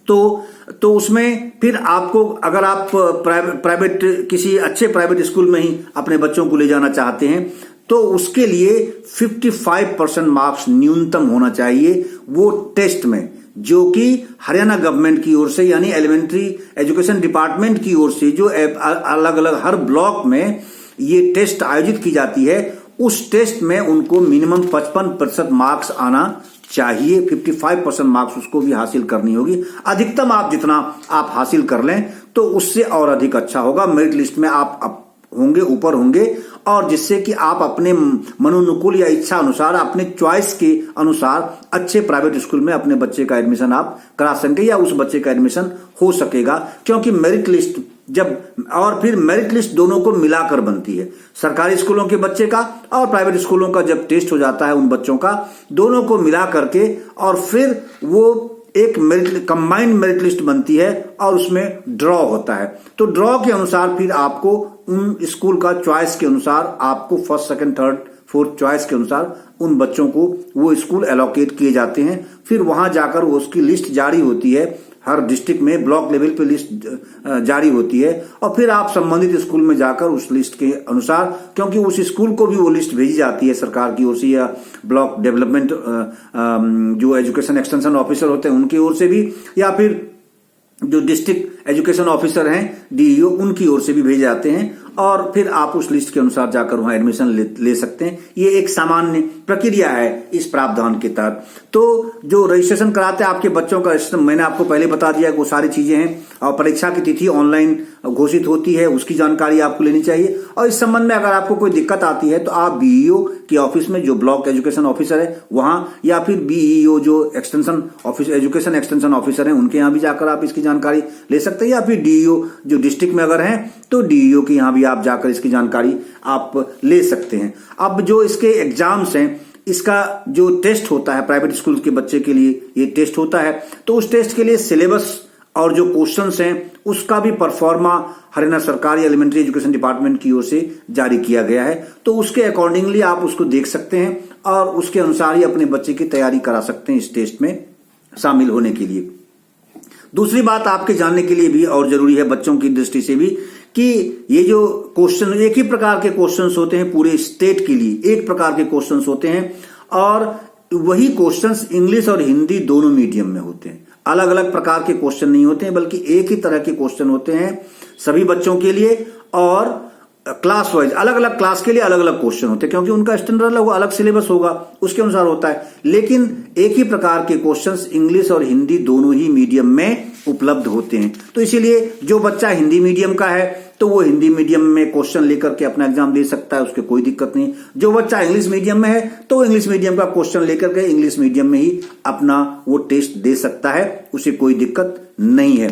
तो उसमें फिर आपको, अगर आप प्राइवेट किसी अच्छे प्राइवेट स्कूल में ही अपने बच्चों को ले जाना चाहते हैं तो उसके लिए 55% मार्क्स न्यूनतम होना चाहिए वो टेस्ट में, जो कि हरियाणा गवर्नमेंट की ओर से यानी एलिमेंट्री एजुकेशन डिपार्टमेंट की ओर से जो अलग अलग हर ब्लॉक में ये टेस्ट आयोजित की जाती है, उस टेस्ट में उनको मिनिमम 55% मार्क्स आना चाहिए। 55% मार्क्स उसको भी हासिल करनी होगी। अधिकतम आप जितना आप हासिल कर लें तो उससे और अधिक अच्छा होगा। मेरिट लिस्ट में आप होंगे, ऊपर होंगे, और जिससे कि आप अपने मनोनुकूल या इच्छा अनुसार, अपने चॉइस के अनुसार अच्छे प्राइवेट स्कूल में अपने बच्चे का एडमिशन आप करा सकेंगे या उस बच्चे का एडमिशन हो सकेगा। क्योंकि मेरिट लिस्ट और फिर मेरिट लिस्ट दोनों को मिलाकर बनती है, सरकारी स्कूलों के बच्चे का और प्राइवेट स्कूलों का जब टेस्ट हो जाता है उन बच्चों का, दोनों को मिला करके और फिर वो एक कंबाइंड मेरिट लिस्ट बनती है और उसमें ड्रॉ होता है। तो ड्रॉ के अनुसार फिर आपको उन स्कूल का चॉइस के अनुसार आपको first second third fourth choice के अनुसार उन बच्चों को वो स्कूल एलोकेट किए जाते हैं। फिर वहां जाकर उसकी लिस्ट जारी होती है, हर डिस्ट्रिक्ट में ब्लॉक लेवल पे लिस्ट जारी होती है, और फिर आप संबंधित स्कूल में जाकर उस लिस्ट के अनुसार, क्योंकि उस स्कूल को भी वो लिस्ट भेजी जाती है सरकार की ओर से या ब्लॉक डेवलपमेंट जो एजुकेशन एक्सटेंशन ऑफिसर होते हैं उनकी ओर से भी, या फिर जो डिस्ट्रिक्ट एजुकेशन ऑफिसर हैं डीईओ उनकी ओर से भी भेजे जाते हैं, और फिर आप उस लिस्ट के अनुसार जाकर वहां एडमिशन ले सकते हैं। ये एक सामान्य प्रक्रिया है इस प्रावधान के तहत। तो जो रजिस्ट्रेशन कराते हैं आपके बच्चों का, मैंने आपको पहले बता दिया कि वो सारी चीजें हैं, और परीक्षा की तिथि ऑनलाइन घोषित होती है, उसकी जानकारी आपको लेनी चाहिए। और इस संबंध में अगर आपको कोई दिक्कत आती है तो आप बीईओ के ऑफिस में, जो ब्लॉक एजुकेशन ऑफिसर है वहां, या फिर बीईओ जो extension office education extension officer है उनके यहाँ भी जाकर आप इसकी जानकारी ले सकते हैं, या फिर डीईओ जो डिस्ट्रिक्ट में अगर हैं तो डीईओ के यहाँ भी आप जाकर इसकी जानकारी आप ले सकते हैं। अब जो इसके एग्जाम्स हैं, इसका जो टेस्ट होता है प्राइवेट स्कूल के बच्चे के लिए ये टेस्ट होता है, तो उस टेस्ट के लिए सिलेबस और जो क्वेश्चंस हैं उसका भी परफॉर्मा हरियाणा सरकारी एलिमेंट्री एजुकेशन डिपार्टमेंट की ओर से जारी किया गया है। तो उसके अकॉर्डिंगली आप उसको देख सकते हैं और उसके अनुसार ही अपने बच्चे की तैयारी करा सकते हैं इस टेस्ट में शामिल होने के लिए। दूसरी बात आपके जानने के लिए भी और जरूरी है बच्चों की दृष्टि से भी, कि ये जो क्वेश्चन एक ही प्रकार के क्वेश्चंस होते हैं पूरे स्टेट के लिए, एक प्रकार के क्वेश्चंस होते हैं, और वही क्वेश्चंस इंग्लिश और हिंदी दोनों मीडियम में होते हैं। अलग अलग प्रकार के क्वेश्चन नहीं होते हैं, बल्कि एक ही तरह के क्वेश्चन होते हैं सभी बच्चों के लिए, और क्लास वाइज अलग अलग क्लास के लिए अलग अलग क्वेश्चन होते हैं, क्योंकि उनका स्टैंडर्ड अलग सिलेबस होगा उसके अनुसार होता है। लेकिन एक ही प्रकार के क्वेश्चंस इंग्लिश और हिंदी दोनों ही मीडियम में उपलब्ध होते हैं। तो इसीलिए जो बच्चा हिंदी मीडियम का है तो वो हिंदी मीडियम में क्वेश्चन लेकर के अपना एग्जाम दे सकता है, उसके कोई दिक्कत नहीं। जो बच्चा इंग्लिश मीडियम में है तो वो इंग्लिश मीडियम का क्वेश्चन लेकर के इंग्लिश मीडियम में ही अपना वो टेस्ट दे सकता है, उसे कोई दिक्कत नहीं है।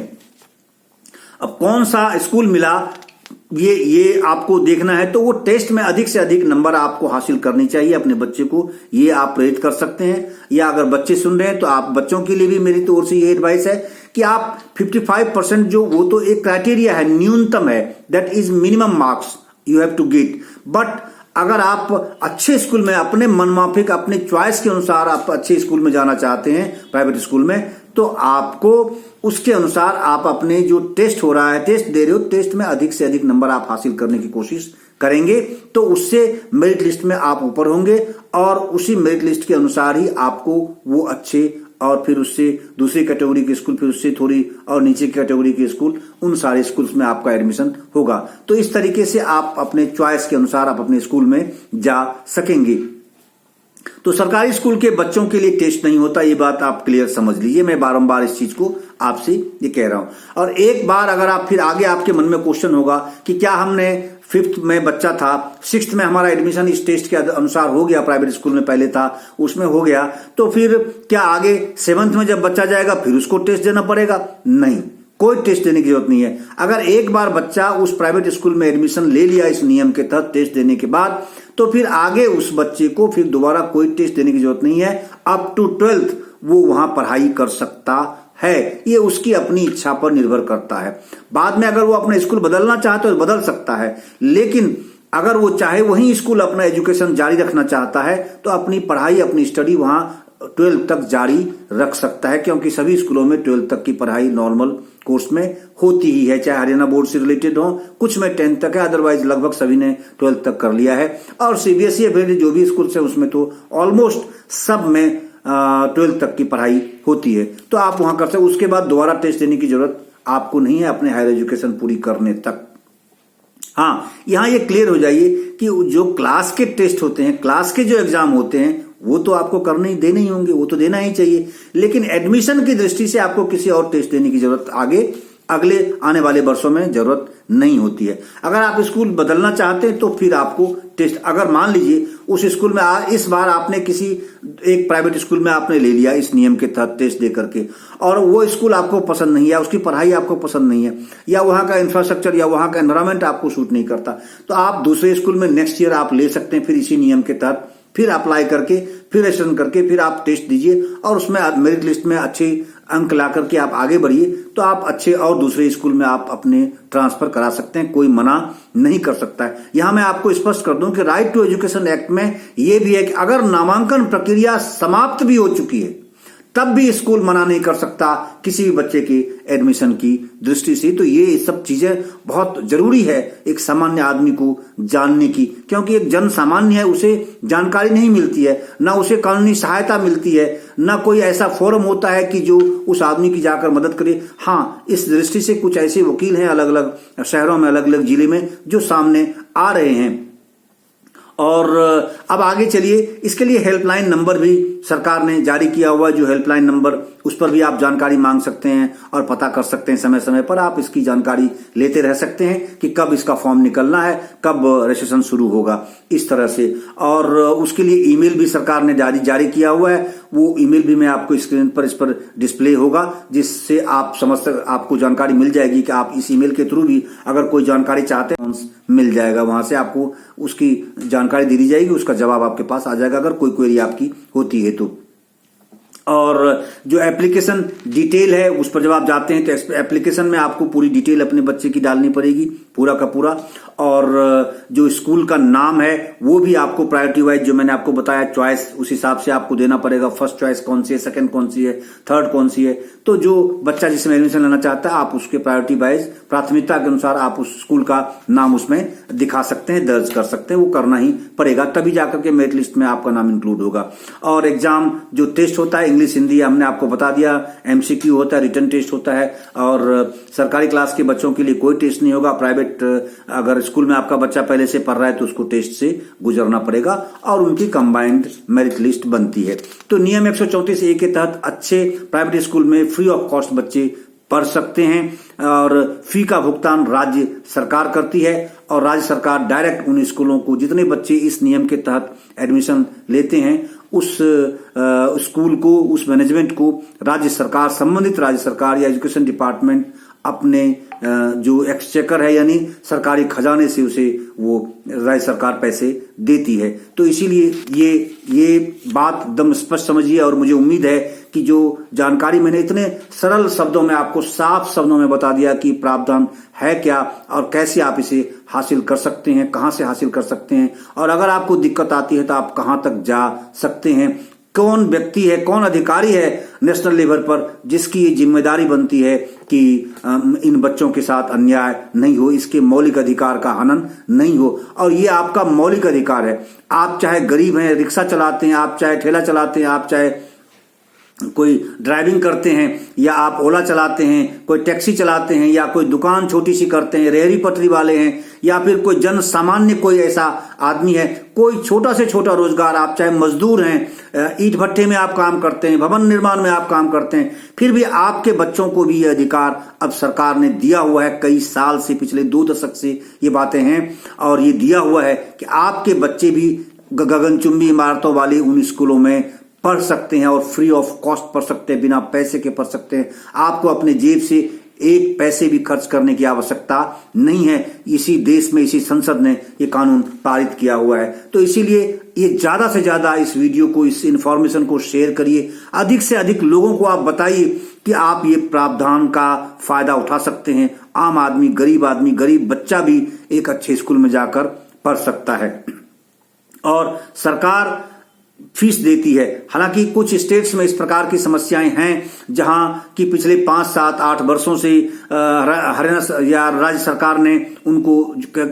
अब कौन सा स्कूल मिला ये आपको देखना है, तो वो टेस्ट में अधिक से अधिक नंबर आपको हासिल करनी चाहिए अपने बच्चे को, ये आप प्रेरित कर सकते हैं। या अगर बच्चे सुन रहे हैं तो आप बच्चों के लिए भी मेरी तौर से ये एडवाइस है कि आप 55% जो वो तो एक क्राइटेरिया है, न्यूनतम है, that is minimum marks you have to get. But अगर आप अच्छे स्कूल में अपने मनमाफिक अपने चॉइस के अनुसार आप अच्छे स्कूल में जाना चाहते हैं प्राइवेट स्कूल में, तो आपको उसके अनुसार आप अपने जो टेस्ट हो रहा है, टेस्ट दे रहे हो, टेस्ट में अधिक से अधिक नंबर आप हासिल करने की कोशिश करेंगे, तो उससे मेरिट लिस्ट में आप ऊपर होंगे, और उसी मेरिट लिस्ट के अनुसार ही आपको वो अच्छे, और फिर उससे दूसरी कैटेगरी के स्कूल, फिर उससे थोड़ी और नीचे की कैटेगरी के स्कूल, उन सारे स्कूल्स में आपका एडमिशन होगा। तो इस तरीके से आप अपने चॉइस के अनुसार आप अपने स्कूल में जा सकेंगे। तो सरकारी स्कूल के बच्चों के लिए टेस्ट नहीं होता, ये बात आप क्लियर समझ लीजिए। मैं बारंबार इस चीज को आपसे ये कह रहा हूं। और एक बार अगर आप फिर आगे आपके मन में क्वेश्चन होगा कि क्या हमने 5th में बच्चा था, 6th में हमारा एडमिशन इस टेस्ट के अनुसार हो गया, प्राइवेट स्कूल में पहले था उसमें हो गया, तो फिर क्या आगे 7th में जब बच्चा जाएगा फिर उसको टेस्ट देना पड़ेगा? नहीं, कोई टेस्ट देने की जरूरत नहीं है। अगर एक बार बच्चा उस प्राइवेट स्कूल में एडमिशन ले लिया इस नियम के तहत टेस्ट देने के बाद, तो फिर आगे उस बच्चे को फिर दोबारा कोई टेस्ट देने की जरूरत नहीं है। अप टू 12th वो वहां पढ़ाई कर सकता है। ये उसकी अपनी इच्छा पर निर्भर करता है। बाद में अगर वो अपना स्कूल बदलना चाहता है तो बदल सकता है, लेकिन अगर वो चाहे वही स्कूल अपना एजुकेशन जारी रखना चाहता है तो अपनी पढ़ाई, अपनी स्टडी वहां 12th तक जारी रख सकता है, क्योंकि सभी स्कूलों में 12th तक की पढ़ाई नॉर्मल कोर्स में होती ही है, चाहे हरियाणा बोर्ड से रिलेटेड हो, कुछ में 10th तक है, अदरवाइज लगभग सभी ने 12th तक कर लिया है। और सीबीएसई एफिलिएटेड जो भी स्कूल है उसमें तो ऑलमोस्ट सब में 12th तक की पढ़ाई होती है, तो आप वहां कर सकते। उसके बाद दोबारा टेस्ट देने की जरूरत आपको नहीं है अपने हायर एजुकेशन पूरी करने तक। हाँ, यहां ये क्लियर हो जाइए कि जो क्लास के टेस्ट होते हैं, क्लास के जो एग्जाम होते हैं, वो तो आपको करने ही देने ही होंगे, वो तो देना ही चाहिए, लेकिन एडमिशन की दृष्टि से आपको किसी और टेस्ट देने की जरूरत आगे अगले आने वाले वर्षों में जरूरत नहीं होती है। अगर आप स्कूल बदलना चाहते हैं तो फिर आपको टेस्ट, अगर मान लीजिए उस स्कूल में इस बार आपने किसी एक प्राइवेट स्कूल में आपने ले लिया इस नियम के तहत टेस्ट दे करके, और वो स्कूल आपको पसंद नहीं है, उसकी पढ़ाई आपको पसंद नहीं है, या वहां का इंफ्रास्ट्रक्चर या वहां का एनवायरमेंट आपको सूट नहीं करता, तो आप दूसरे स्कूल में नेक्स्ट ईयर आप ले सकते हैं फिर इसी नियम के तहत, फिर अप्लाई करके, फिर रजिस्ट्रेशन करके, फिर आप टेस्ट दीजिए और उसमें मेरिट लिस्ट में अच्छे अंक ला करके आप आगे बढ़िए, तो आप अच्छे और दूसरे स्कूल में आप अपने ट्रांसफर करा सकते हैं, कोई मना नहीं कर सकता है। यहां मैं आपको स्पष्ट कर दूं कि राइट टू एजुकेशन एक्ट में यह भी है कि अगर नामांकन प्रक्रिया समाप्त भी हो चुकी है तब भी स्कूल मना नहीं कर सकता किसी भी बच्चे की एडमिशन की दृष्टि से। तो ये सब चीजें बहुत जरूरी है एक सामान्य आदमी को जानने की, क्योंकि एक जन सामान्य है, उसे जानकारी नहीं मिलती है, ना उसे कानूनी सहायता मिलती है, ना कोई ऐसा फोरम होता है कि जो उस आदमी की जाकर मदद करे। हाँ, इस दृष्टि से कुछ ऐसे वकील हैं अलग अलग शहरों में, अलग अलग जिले में, जो सामने आ रहे हैं। और अब आगे चलिए, इसके लिए हेल्पलाइन नंबर भी सरकार ने जारी किया हुआ है, जो हेल्पलाइन नंबर, उस पर भी आप जानकारी मांग सकते हैं और पता कर सकते हैं। समय समय पर आप इसकी जानकारी लेते रह सकते हैं कि कब इसका फॉर्म निकलना है, कब रजिस्ट्रेशन शुरू होगा, इस तरह से। और उसके लिए ईमेल भी सरकार ने जारी किया हुआ है, वो ईमेल भी मैं आपको स्क्रीन पर इस पर डिस्प्ले होगा, जिससे आप आपको जानकारी मिल जाएगी कि आप इस ईमेल के थ्रू भी अगर कोई जानकारी चाहते हैं मिल जाएगा, वहां से आपको उसकी जानकारी दे दी जाएगी, उसका जवाब आपके पास आ जाएगा अगर कोई क्वेरी आपकी होती है तो। और जो एप्लीकेशन डिटेल है उस पर जब आप जाते हैं तो एप्लीकेशन में आपको पूरी डिटेल अपने बच्चे की डालनी पड़ेगी, पूरा का पूरा। और जो स्कूल का नाम है वो भी आपको प्रायोरिटी वाइज, जो मैंने आपको बताया चॉइस, उस हिसाब से आपको देना पड़ेगा। फर्स्ट चॉइस कौन सी है, सेकंड कौन सी है, थर्ड कौन सी है। तो जो बच्चा जिसमें एडमिशन लेना चाहता है आप उसके प्रायोरिटी वाइज, प्राथमिकता के अनुसार आप उस स्कूल का नाम उसमें दिखा सकते हैं, दर्ज कर सकते हैं। वो करना ही पड़ेगा, तभी जाकर के मेरिट लिस्ट में आपका नाम इंक्लूड होगा। और एग्जाम जो टेस्ट होता है इंग्लिश हिंदी हमने आपको बता दिया, एमसीक्यू होता है, रिटन टेस्ट होता है। और सरकारी क्लास के बच्चों के लिए कोई टेस्ट नहीं होगा। प्राइवेट अगर स्कूल में आपका बच्चा पहले से पढ़ रहा है तो उसको टेस्ट से गुजरना पड़ेगा और उनकी कंबाइंड मेरिट लिस्ट बनती है। तो नियम 134A के तहत अच्छे प्राइवेट स्कूल में फ्री ऑफ कॉस्ट बच्चे पढ़ सकते हैं और फी का भुगतान राज्य सरकार करती है और राज्य सरकार डायरेक्ट उन स्कूलों को, जितने बच्चे इस नियम के तहत एडमिशन लेते हैं, उस स्कूल को, उस मैनेजमेंट को राज्य सरकार, संबंधित राज्य सरकार या एजुकेशन डिपार्टमेंट अपने जो एक्सचेकर है यानी सरकारी खजाने से उसे वो राज्य सरकार पैसे देती है। तो इसीलिए ये बात एकदम स्पष्ट समझिए। और मुझे उम्मीद है कि जो जानकारी मैंने इतने सरल शब्दों में आपको, साफ शब्दों में बता दिया कि प्रावधान है क्या और कैसे आप इसे हासिल कर सकते हैं, कहां से हासिल कर सकते हैं, और अगर आपको दिक्कत आती है तो आप कहां तक जा सकते हैं, कौन व्यक्ति है, कौन अधिकारी है नेशनल लेवल पर जिसकी ये जिम्मेदारी बनती है कि इन बच्चों के साथ अन्याय नहीं हो, इसके मौलिक अधिकार का हनन नहीं हो। और ये आपका मौलिक अधिकार है। आप चाहे गरीब हैं, रिक्शा चलाते हैं, आप चाहे ठेला चलाते हैं, आप चाहे कोई ड्राइविंग करते हैं या आप ओला चलाते हैं, कोई टैक्सी चलाते हैं या कोई दुकान छोटी सी करते हैं, रेहड़ी पटरी वाले हैं या फिर कोई जन सामान्य कोई ऐसा आदमी है, कोई छोटा से छोटा रोजगार, आप चाहे मजदूर हैं, ईंट भट्टे में आप काम करते हैं, भवन निर्माण में आप काम करते हैं, फिर भी आपके बच्चों को भी ये अधिकार अब सरकार ने दिया हुआ है। कई साल से, पिछले 2 दशक से ये बातें हैं और ये दिया हुआ है कि आपके बच्चे भी गगनचुंबी इमारतों वाली उन स्कूलों में पढ़ सकते हैं और फ्री ऑफ कॉस्ट पढ़ सकते हैं, बिना पैसे के पढ़ सकते हैं। आपको अपने जेब से एक पैसे भी खर्च करने की आवश्यकता नहीं है। इसी देश में, इसी संसद ने ये कानून पारित किया हुआ है। तो इसीलिए ये ज्यादा से ज्यादा इस वीडियो को, इस इंफॉर्मेशन को शेयर करिए, अधिक से अधिक लोगों को आप बताइए कि आप ये प्रावधान का फायदा उठा सकते हैं। आम आदमी, गरीब बच्चा भी एक अच्छे स्कूल में जाकर पढ़ सकता है और सरकार फीस देती है। हालांकि कुछ स्टेट्स में इस प्रकार की समस्याएं हैं जहां कि पिछले 5, 7, 8 वर्षों से हरियाणा या राज्य सरकार ने उनको,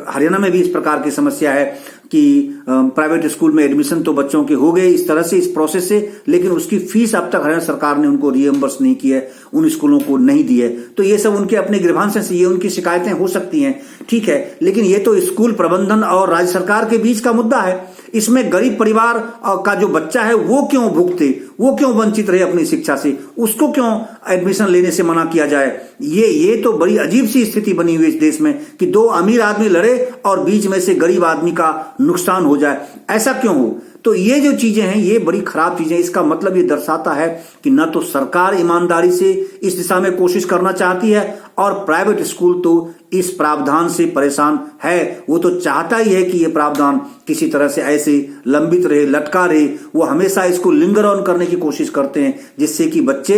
हरियाणा में भी इस प्रकार की समस्या है कि प्राइवेट स्कूल में एडमिशन तो बच्चों के हो गए इस तरह से, इस प्रोसेस से, लेकिन उसकी फीस अब तक हरियाणा सरकार ने उनको रिएम्बर्स नहीं की है, उन स्कूलों को नहीं दी है। तो ये सब उनके अपने ग्रीवांस से, ये उनकी शिकायतें हो सकती हैं, ठीक है, लेकिन ये तो स्कूल प्रबंधन और राज्य सरकार के बीच का मुद्दा है। इसमें गरीब परिवार का जो बच्चा है वो क्यों भुगते, वो क्यों वंचित रहे अपनी शिक्षा से, उसको क्यों एडमिशन लेने से मना किया जाए। ये तो बड़ी अजीब सी स्थिति बनी हुई इस देश में कि 2 अमीर आदमी लड़े और बीच में से गरीब आदमी का नुकसान हो जाए, ऐसा क्यों हो। तो ये जो चीजें हैं ये बड़ी खराब चीजें। इसका मतलब ये दर्शाता है कि न तो सरकार ईमानदारी से इस दिशा में कोशिश करना चाहती है और प्राइवेट स्कूल तो इस प्रावधान से परेशान है। वो तो चाहता ही है कि ये प्रावधान किसी तरह से ऐसे लंबित रहे, लटका रहे। वो हमेशा इसको लिंगर ऑन करने की कोशिश करते हैं जिससे कि बच्चे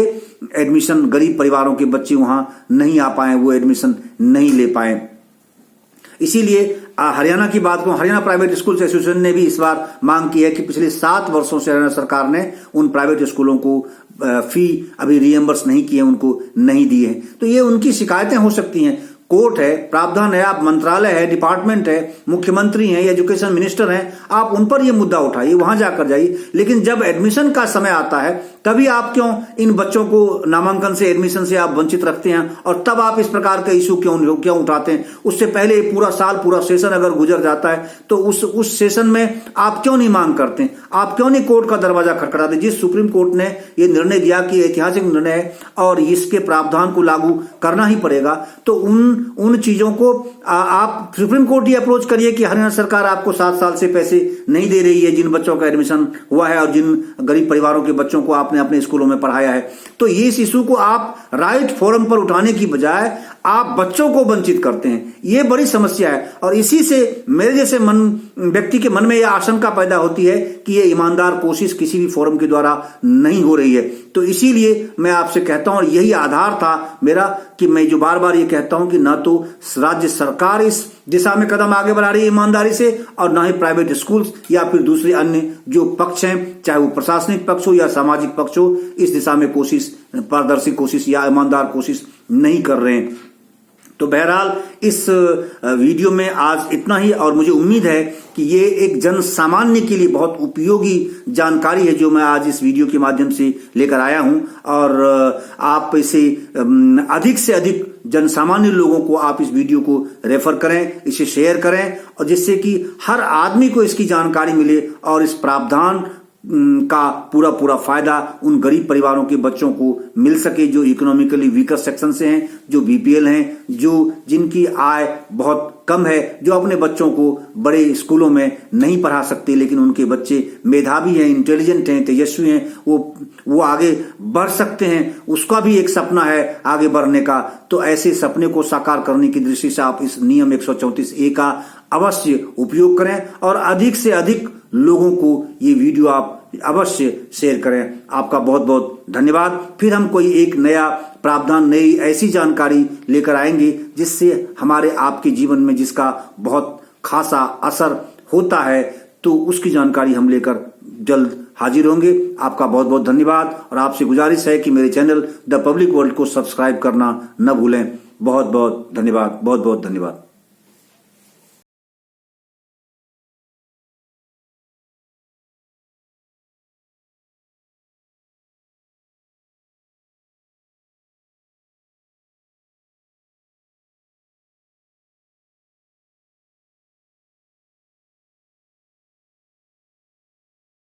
एडमिशन, गरीब परिवारों के बच्चे वहां नहीं आ पाए, वो एडमिशन नहीं ले पाए। इसीलिए हरियाणा की बात करूं, हरियाणा प्राइवेट स्कूल एसोसिएशन ने भी इस बार मांग की है कि पिछले 7 वर्षों से हरियाणा सरकार ने उन प्राइवेट स्कूलों को फी अभी रिएम्बर्स नहीं किए, उनको नहीं दिए। तो ये उनकी शिकायतें हो सकती हैं। कोर्ट है, प्रावधान है, आप मंत्रालय है, डिपार्टमेंट है, मुख्यमंत्री हैं, एजुकेशन मिनिस्टर हैं, आप उन पर ये मुद्दा उठाइए, वहां जाकर जाइए। लेकिन जब एडमिशन का समय आता है तभी आप क्यों इन बच्चों को नामांकन से, एडमिशन से आप वंचित रखते हैं और तब आप इस प्रकार का इशू क्यों उठाते हैं। उससे पहले पूरा साल, पूरा सेशन अगर गुजर जाता है तो उस सेशन में आप क्यों नहीं मांग करते हैं, आप क्यों नहीं कोर्ट का दरवाजा खटखटाते। जिस सुप्रीम कोर्ट ने ये निर्णय दिया कि ऐतिहासिक निर्णय है और इसके प्रावधान को लागू करना ही पड़ेगा, तो उन चीजों को आप सुप्रीम कोर्ट ही अप्रोच करिए कि हरियाणा सरकार आपको 7 साल से पैसे नहीं दे रही है जिन बच्चों का एडमिशन हुआ है और जिन गरीब परिवारों के बच्चों को आपने अपने स्कूलों में पढ़ाया है। तो ये इस इशू को आप राइट फोरम पर उठाने की बजाय आप बच्चों को वंचित करते हैं। ये बड़ी समस्या है और इसी से मेरे जैसे व्यक्ति के मन में यह आशंका पैदा होती है कि ये ईमानदार कोशिश किसी भी फोरम के द्वारा नहीं हो रही है। तो इसीलिए मैं आपसे कहता हूं और यही आधार था मेरा कि मैं जो बार बार ये कहता हूं कि ना तो राज्य सरकार इस दिशा में कदम आगे बढ़ा रही है ईमानदारी से और ना ही प्राइवेट स्कूल्स या फिर दूसरे अन्य जो पक्ष हैं, चाहे वो प्रशासनिक पक्ष हो या सामाजिक पक्ष हो, इस दिशा में कोशिश, पारदर्शी कोशिश या ईमानदार कोशिश नहीं कर रहे हैं। तो बहरहाल इस वीडियो में आज इतना ही और मुझे उम्मीद है कि ये एक जन सामान्य के लिए बहुत उपयोगी जानकारी है जो मैं आज इस वीडियो के माध्यम से लेकर आया हूं और आप इसे अधिक से अधिक जन सामान्य लोगों को आप इस वीडियो को रेफर करें, इसे शेयर करें और जिससे कि हर आदमी को इसकी जानकारी मिले और इस प्रावधान का पूरा फायदा उन गरीब परिवारों के बच्चों को मिल सके जो इकोनॉमिकली वीकर सेक्शन से हैं, जो बीपीएल हैं, जो जिनकी आय बहुत कम है, जो अपने बच्चों को बड़े स्कूलों में नहीं पढ़ा सकते लेकिन उनके बच्चे मेधावी हैं, इंटेलिजेंट हैं, तेजस्वी हैं, वो आगे बढ़ सकते हैं, उसका भी एक सपना है आगे बढ़ने का। तो ऐसे सपने को साकार करने की दृष्टि से आप इस नियम 134A का अवश्य उपयोग करें और अधिक से अधिक लोगों को ये वीडियो आप अवश्य शेयर करें। आपका बहुत बहुत धन्यवाद। फिर हम कोई एक नया प्रावधान, नई ऐसी जानकारी लेकर आएंगे जिससे हमारे आपके जीवन में जिसका बहुत खासा असर होता है, तो उसकी जानकारी हम लेकर जल्द हाजिर होंगे। आपका बहुत बहुत धन्यवाद और आपसे गुजारिश है कि मेरे चैनल द पब्लिक वर्ल्ड को सब्सक्राइब करना न भूलें। बहुत बहुत धन्यवाद, बहुत बहुत धन्यवाद।